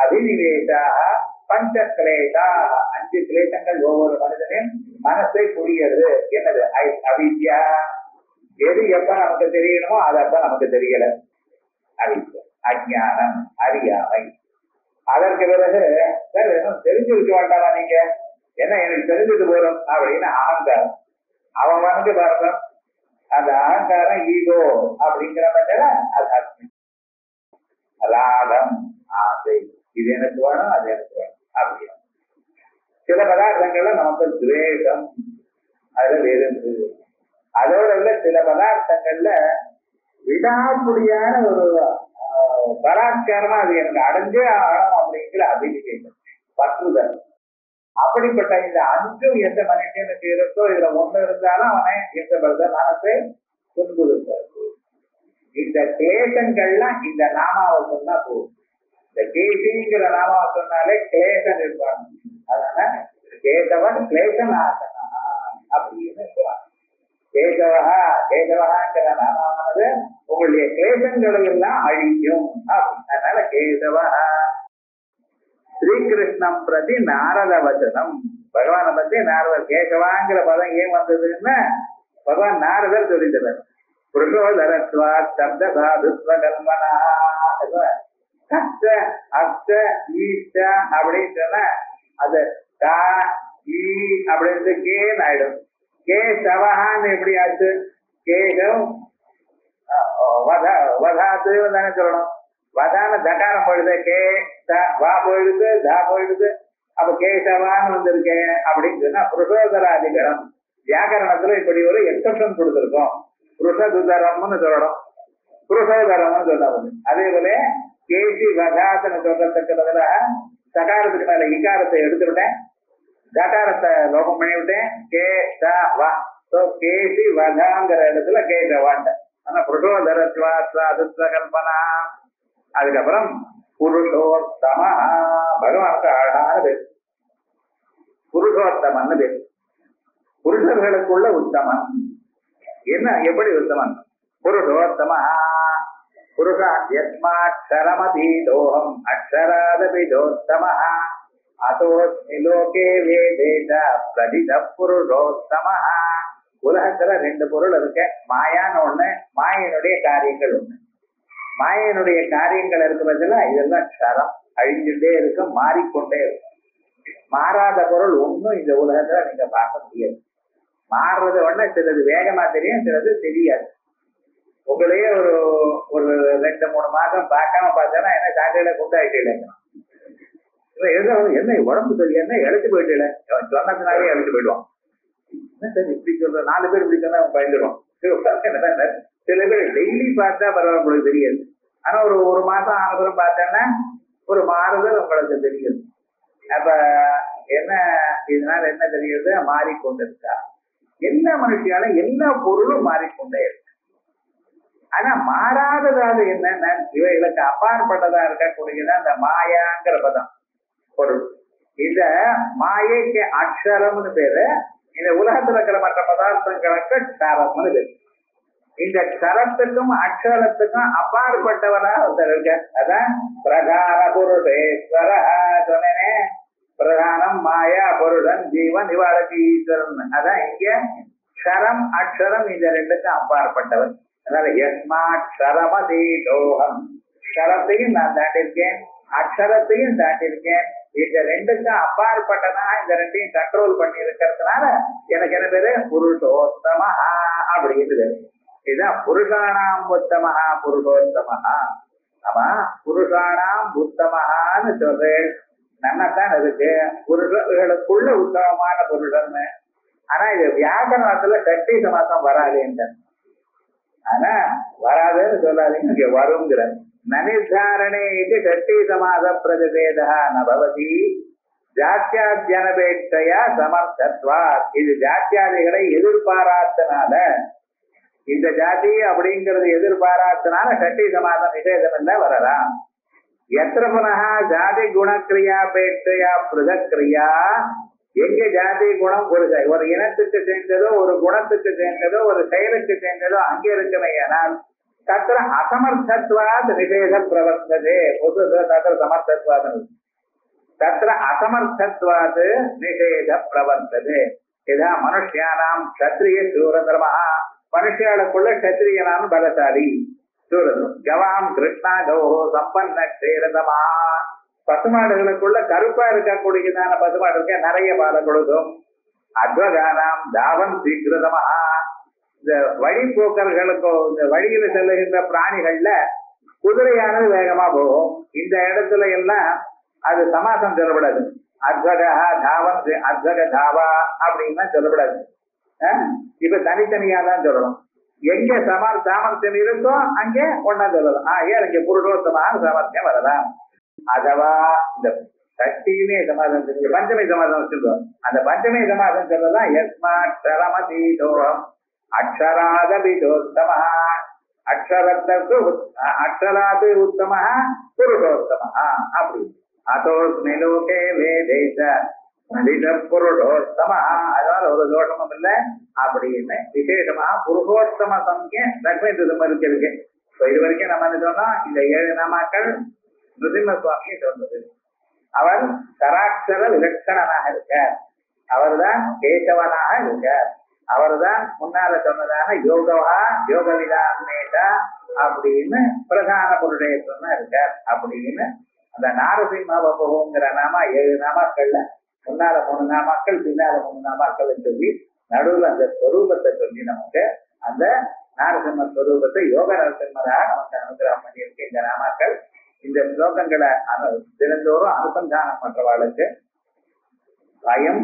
அபினிவேஷாக, பஞ்ச கிளேசா. 5 கிளேசங்கள் ஒவ்வொரு மனிதனையும் மனசை புரியுது. என்னது? அவித்யா. எது எப்ப நமக்கு தெரியணுமோ அது அப்ப நமக்கு தெரியல, அவித்யா. அஜ்ஞானம், அறியாமை. அதற்கு பிறகு தெரிஞ்சிருக்க வேண்டாமா நீங்க, என்ன எனக்கு தெரிஞ்சுட்டு போறோம் அப்படின்னு அகங்காரம். அவன் வந்து பாருங்க, அந்த அகங்காரம் ஈகோ அப்படிங்கிற மாதிரி அது அஸ்மி. ராகம், ஆசை, இது எனக்கு வேணும் அது எனக்கு வேணும் அப்படியா. சில பதார்த்தங்கள்ல நமக்கு துவேஷம், அதுல வெறுப்பு. அதோட இல்ல சில பதார்த்தங்கள்ல விடாமுடியான ஒரு பலாத்காரமா அது எனக்கு அடைஞ்சே ஆகணும் அப்படிங்கிற அபினிவேஷம், பற்றுதல். அப்படிப்பட்ட இந்த 5 எந்த மனுஷனுக்கு இருக்கோ, இதுல 1 இருந்தாலும் அவனை எந்த மனசை துன்புறுத்தாது. இந்த கிளேசங்கள்லாம் இந்த நாமாவை சொன்னா போதும். இந்த கேசிங்கிற நாமாவை சொன்னாலே கிளேசன் இருப்பாங்க. அதனால கேசவன் கிளேசன் ஆசனா அப்படின்னு சொல்லுவாங்க. கேசவஹா, கேசவஹாங்கிற நாமானது உங்களுடைய கிளேசங்களை எல்லாம் அழிக்கும். அதனால கேசவஹா. ஸ்ரீகிருஷ்ணம் பிரதி நாரத வச்சனம். பகவானை பத்தி நாரதர் கேசவாங்கிற பதம் ஏன் வந்ததுன்னா பகவான் நாரதர் சொல்லித்தரார். புருஷோதரத்வா சப்த சாதுஸ்வ கல்பனா. அஸ்த அஸ்த ஈஷ்ட அப்படின்னு சொன்னா அது கா ஈ அப்படின்னு கேன்னு ஆயிடும். கேசவஹான்னு எப்படி ஆச்சு? கேசவ் வதாத்து தானே சொல்லணும். வதான தகாரம் போயிடுது, கே வா போயிடுது, தா போயிடுது. அப்ப கேசவான்னு வந்திருக்கேன் அப்படின்னு சொன்னா புருஷோதராதிகரம். வியாக்கரணத்துல இப்படி ஒரு எக்ஸப்ஷன் கொடுத்துருக்கோம். புருஷதுதரம்னு சொல்லணும், புருஷோதரம்னு சொன்ன. அதே போல கேசி வதாத்துன்னு சொல்றதுக்குறதுல சகாரத்துக்கு மேல இகாரத்தை எடுத்து விட்டேன், தகாரத்தை லோகம் பண்ணி விட்டேன். கே வா. கேசி வதாங்கிற இடத்துல கேசவாண்ட. ஆனா புருஷோதரத்வா கல்பனா. அதுக்கப்புறம் புருஷோத்தம. பகவானுக்கு அழகான பேர் புருஷோத்தமன்னு பேர். புருஷர்களுக்குள்ள உத்தமன். என்ன, எப்படி உத்தமன்? புருஷோத்தம. புருஷாத்மாட்சரமதீதோகம் அக்ஷராதபிதோத்தம அதோஸ்மி லோகே வேதேத பிரதித புருஷோத்தம. உலகத்துல 2 பொருள் இருக்கு. மாயான்னு ஒண்ணு, மாயனுடைய காரியங்கள் ஒண்ணு. மாயனுடைய காரியங்கள் இருக்கிறதுல இதெல்லாம் க்ஷரம், அழிஞ்சுட்டே இருக்கும், மாறிக்கொண்டே இருக்கும். மாறாத பொருள் ஒன்றும் இந்த உலகத்துல நீங்க பார்க்க முடியாது. மாறுறது ஒண்ணு, சிலது வேகமா தெரியும், சிலது தெரியாது. உங்களையே ஒரு 2-3 மாசம் பார்க்காம பார்த்தேன்னா என்ன சாக்கையில குண்டாயிட்டே என்ன உடம்பு தெரியும், என்ன இழைச்சு போயிட்டு சொன்னதுனாலே இழைச்சு போயிடுவான். என்ன சார் இப்படி சொல்ற? 4 பேர் இப்படி சொன்னா அவன் பயந்துடுவான். சில பேர் டெய்லி பார்த்தா பரவாயில்ல, உங்களுக்கு தெரியாது. ஆனா ஒரு மாசம் ஆனப்புறம் பார்த்தேன்னா ஒரு மாறுதல் உங்களுக்கு தெரியும். அப்ப என்ன இதனால என்ன தெரியுது? மாறிக்கொண்டிருக்கா. எல்லா மனுஷியாலும் எல்லா பொருளும் மாறிக்கொண்டே இருக்கு. ஆனா மாறாததாவது என்னன்னா இவைகளுக்கு அப்பாற்பட்டதா இருக்கக்கூடியதான் அந்த மாயாங்கிற பதம் பொருள். இந்த மாயைக்கு அக்ஷரம்னு பேரு. இந்த உலகத்துல இருக்கிற மற்ற பதார்த்தங்களுக்கு க்ஷரம்னு பேரு. இந்த க்ஷரத்துக்கும் அக்ஷரத்துக்கும் அப்பாற்பட்டவரா ஒருத்தர் இருக்க. அதான் பிரகார புருஷேஸ்வர சொன்னேனே. பிரதானம் மாயா பொருளன் ஜீவன் இவாளுக்கு ஈஸ்வரன். அதான் இங்க க்ஷரம் அக்ஷரம் இந்த ரெண்டுக்கும் அப்பாற்பட்டவர். அதனால யஸ்மாட்சரமதீதோகம், க்ஷரத்தையும் நான் தாண்டிருக்கேன், அக்ஷரத்தையும் தாண்டிருக்கேன். இந்த ரெண்டுக்கும் அப்பாற்பட்டனா இந்த ரெண்டையும் கண்ட்ரோல் பண்ணி இருக்கிறதுனால எனக்கு என்ன பேரு? புருஷோத்தமஹா அப்படின்னு. இதுதான் புருஷானாம் உத்தமஹா புருஷோத்தமஹா. ஆமா, புருஷானாம் உத்தமஹான்னு சொல்றேன். நன்னத்தான் இருக்கு, புருஷர்களுக்குள்ள உத்தமமான புருஷன்னு. ஆனா இது வியாக்கரணத்துல சட்டி சமாசம் வராதுன்ற. ஆனா வராதுன்னு சொல்லாதீங்க, இங்க வருங்கிற. நனிர்தாரணே இது சட்டி சமாச பிரதிபேதா நபவதி ஜாத்தியாத்யனபேட்சையா சமர்த்தத்வா. இது ஜாத்தியாதிகளை எதிர்பாராதனால, இந்த ஜாதி அப்படிங்கிறது எதிர்பாராதனால சட்டி சமாசம் நிஷேதம் இல்ல வரலாம். எத்திர புனகா ஜாதி குணக்கிரியாபேட்சையா பிரதக்கிரியா, எங்க ஜாதி குணம் ஒரு இனத்துக்கு சேர்ந்ததோ ஒரு குணத்துக்கு சேர்ந்ததோ ஒரு செயலுக்கு சேர்ந்ததோ அங்கே இருக்குமே. ஆனால் தத்திர அசமர்த்தத்வாத் நிஷேத பிரவர்த்ததே. தத்திர சமர்த்தத்வாத் தத்திர அசமர்த்தத்வாத் நிஷேத பிரவர்த்ததே. இதான் மனுஷியானாம் க்ஷத்ரிய சூரதர்மா. மனுஷியாளுக்குள்ள க்ஷத்ரியனாம் பலசாலி சூரதம். கவாம் கிருஷ்ணா கௌஹோ சம்பன்ன க்ஷேரதமா. பசுமாடுகளுக்குள்ள கருப்பா இருக்கக்கூடியதான பசுமாடு இருக்க நிறைய பால கொடுக்கும். அத்வகானாம் தாவன் சீக்கிரதமா. இந்த வழிபோக்கர்களுக்கோ இந்த வழியில செல்லுகின்ற பிராணிகள்ல குதிரையானது வேகமா போகும். இந்த இடத்துல எல்லாம் அது சமாசம் சொல்லப்படாது. அத்வகா தாவன் அத்வக தாவா அப்படின்னா சொல்லப்படாது. இப்ப தனித்தனியா தான் சொல்லணும். எங்க சாமர்த்தியம் இருக்கோ அங்கே ஒன்னா சொல்லலாம். ஏன் இங்க புருஷோத்தமான சாமர்த்தியம் வரலாம். அதவா இந்த சக்தியுமே சமாதானம் செஞ்சு பஞ்சமை சமாதானம் சொல்லுவோம். அந்த பஞ்சமை சமாதானம் சொல்லலாம். யஸ்மாட்சரமதீதோகம் அக்ஷராதபிதோத்தம. அக்ஷரத்துக்கு அக்ஷராது உத்தம புருஷோத்தம அப்படி. அதோஸ்மி லோகே வேதேச புருஷோத்தம. அதனால ஒரு தோஷமும் இல்லை அப்படின்னு விசேஷமா புருஷோத்தம சம்ய லக்ஷ்மி திரும்ப இருக்கு. இது வரைக்கும் நம்ம என்ன சொன்னோம்? இந்த 7 நாமாக்கள் நிருசிம்ம சுவாமியை சொன்னது. அவர் சராட்சர விலட்சணனாக இருக்கார். அவர் தான் கேசவனாக இருக்கார். அவர் தான் முன்னால சொன்னதாக யோகவா யோக விதானேதா அப்படின்னு பிரதான புருஷேஸ்வரனா இருக்கார் அப்படின்னு. அந்த நாரசிம்ம வபுங்கிற நாமா 7 நாமாக்கள்ல முன்னால 3 நாமாக்கள் பின்னால 3 நாமாக்கள் சொல்லி நடுவில் அந்த ஸ்வரூபத்தை சொல்லி நமக்கு அந்த நாரசிம்ம ஸ்வரூபத்தை யோக நரசிம்மராக நமக்கு அனுகிரகம் பண்ணியிருக்கு இந்த நாமாக்கள். இந்த ஸ்லோகங்களை தினந்தோறும் அனுசந்தானம் பண்றவாளுக்கு பயம்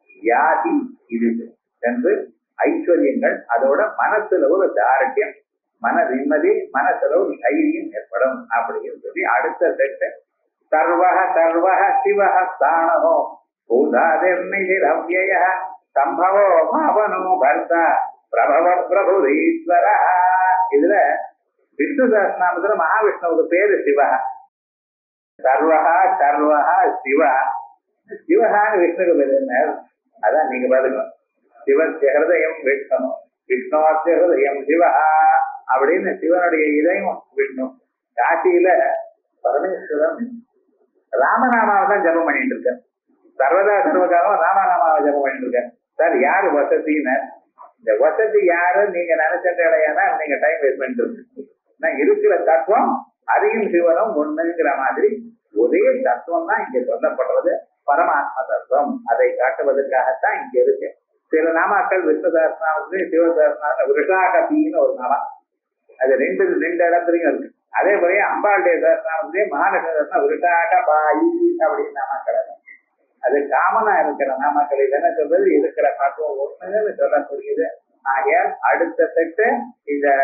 வியாதி இருக்கு என்று ஐஸ்வர்யங்கள், அதோட மனசுல ஒரு தாரட்யம், மன நிம்மதி, மனசுல ஒரு தைரியம் ஏற்படும் அப்படின்னு சொல்லி அடுத்த செட்டு சர்வஹ சர்வஹ சிவஹ ஸ்தானோ பூதாதிர்நிதிரவ்யய சம்பவோ பாவனோ பர்த்தா பிரபவ பிரபுரீஸ்வர. இதுல விஷ்ணு சஹஸ்ரநாமத்துல மகாவிஷ்ணுவுக்கு பேரு சிவா. சர்வஹா சர்வஹா சிவா. சிவஹான்னு விஷ்ணுக்கு பேரு என்ன? அதான் நீங்க பாருங்க. சிவஸ்ய ஹிருதயம் விஷ்ணு விஷ்ணுவஸ்ய ஹிருதயம் சிவா அப்படின்னு. சிவனுடைய இதயம் விஷ்ணு. காசியில பரமேஸ்வரன் ராமநாமாவை தான் ஜபம் பண்ணிட்டு இருக்க. சர்வதா சர்வகாலம் ராமநாமாவை ஜபம் பண்ணிட்டு இருக்க. சார் யாரு வசதின்னு? இந்த வசதி யாரு நீங்க நினைச்சா நீங்க டைம் வேஸ்ட் பண்ணிட்டு இருக்கு. இருக்கிற தத்துவம் அதையும் சிவனும் ஒண்ணுங்கிற மாதிரி ஒரே தத்துவம் தான் இங்க சொல்லப்படுறது. பரமாத்ம தத்துவம் அதை காட்டுவதற்காகத்தான் இங்க இருக்கு. சில நாமாக்கள் விஷ்ணு சஹஸ்ரநாமத்திலையும் சிவ சஹஸ்ரநாமம் விருஷாகபின்னு ஒரு நாமா, அது ரெண்டு இடத்துலயும் இருக்கு. அதே போல அம்பாளுடைய சஹஸ்ரநாமத்திலேயே மகாலட்சுமி சஹஸ்ரநாமம் விருஷாகபாயி அப்படின்னு நாமாக்கள். அது காமனா இருக்கிற நாமாக்கள். இது என்ன சொல்றது? இருக்கிற தத்துவம் ஒண்ணுன்னு சொல்லக்கூடியது. ஆகையால் அடுத்த செட்டு இந்த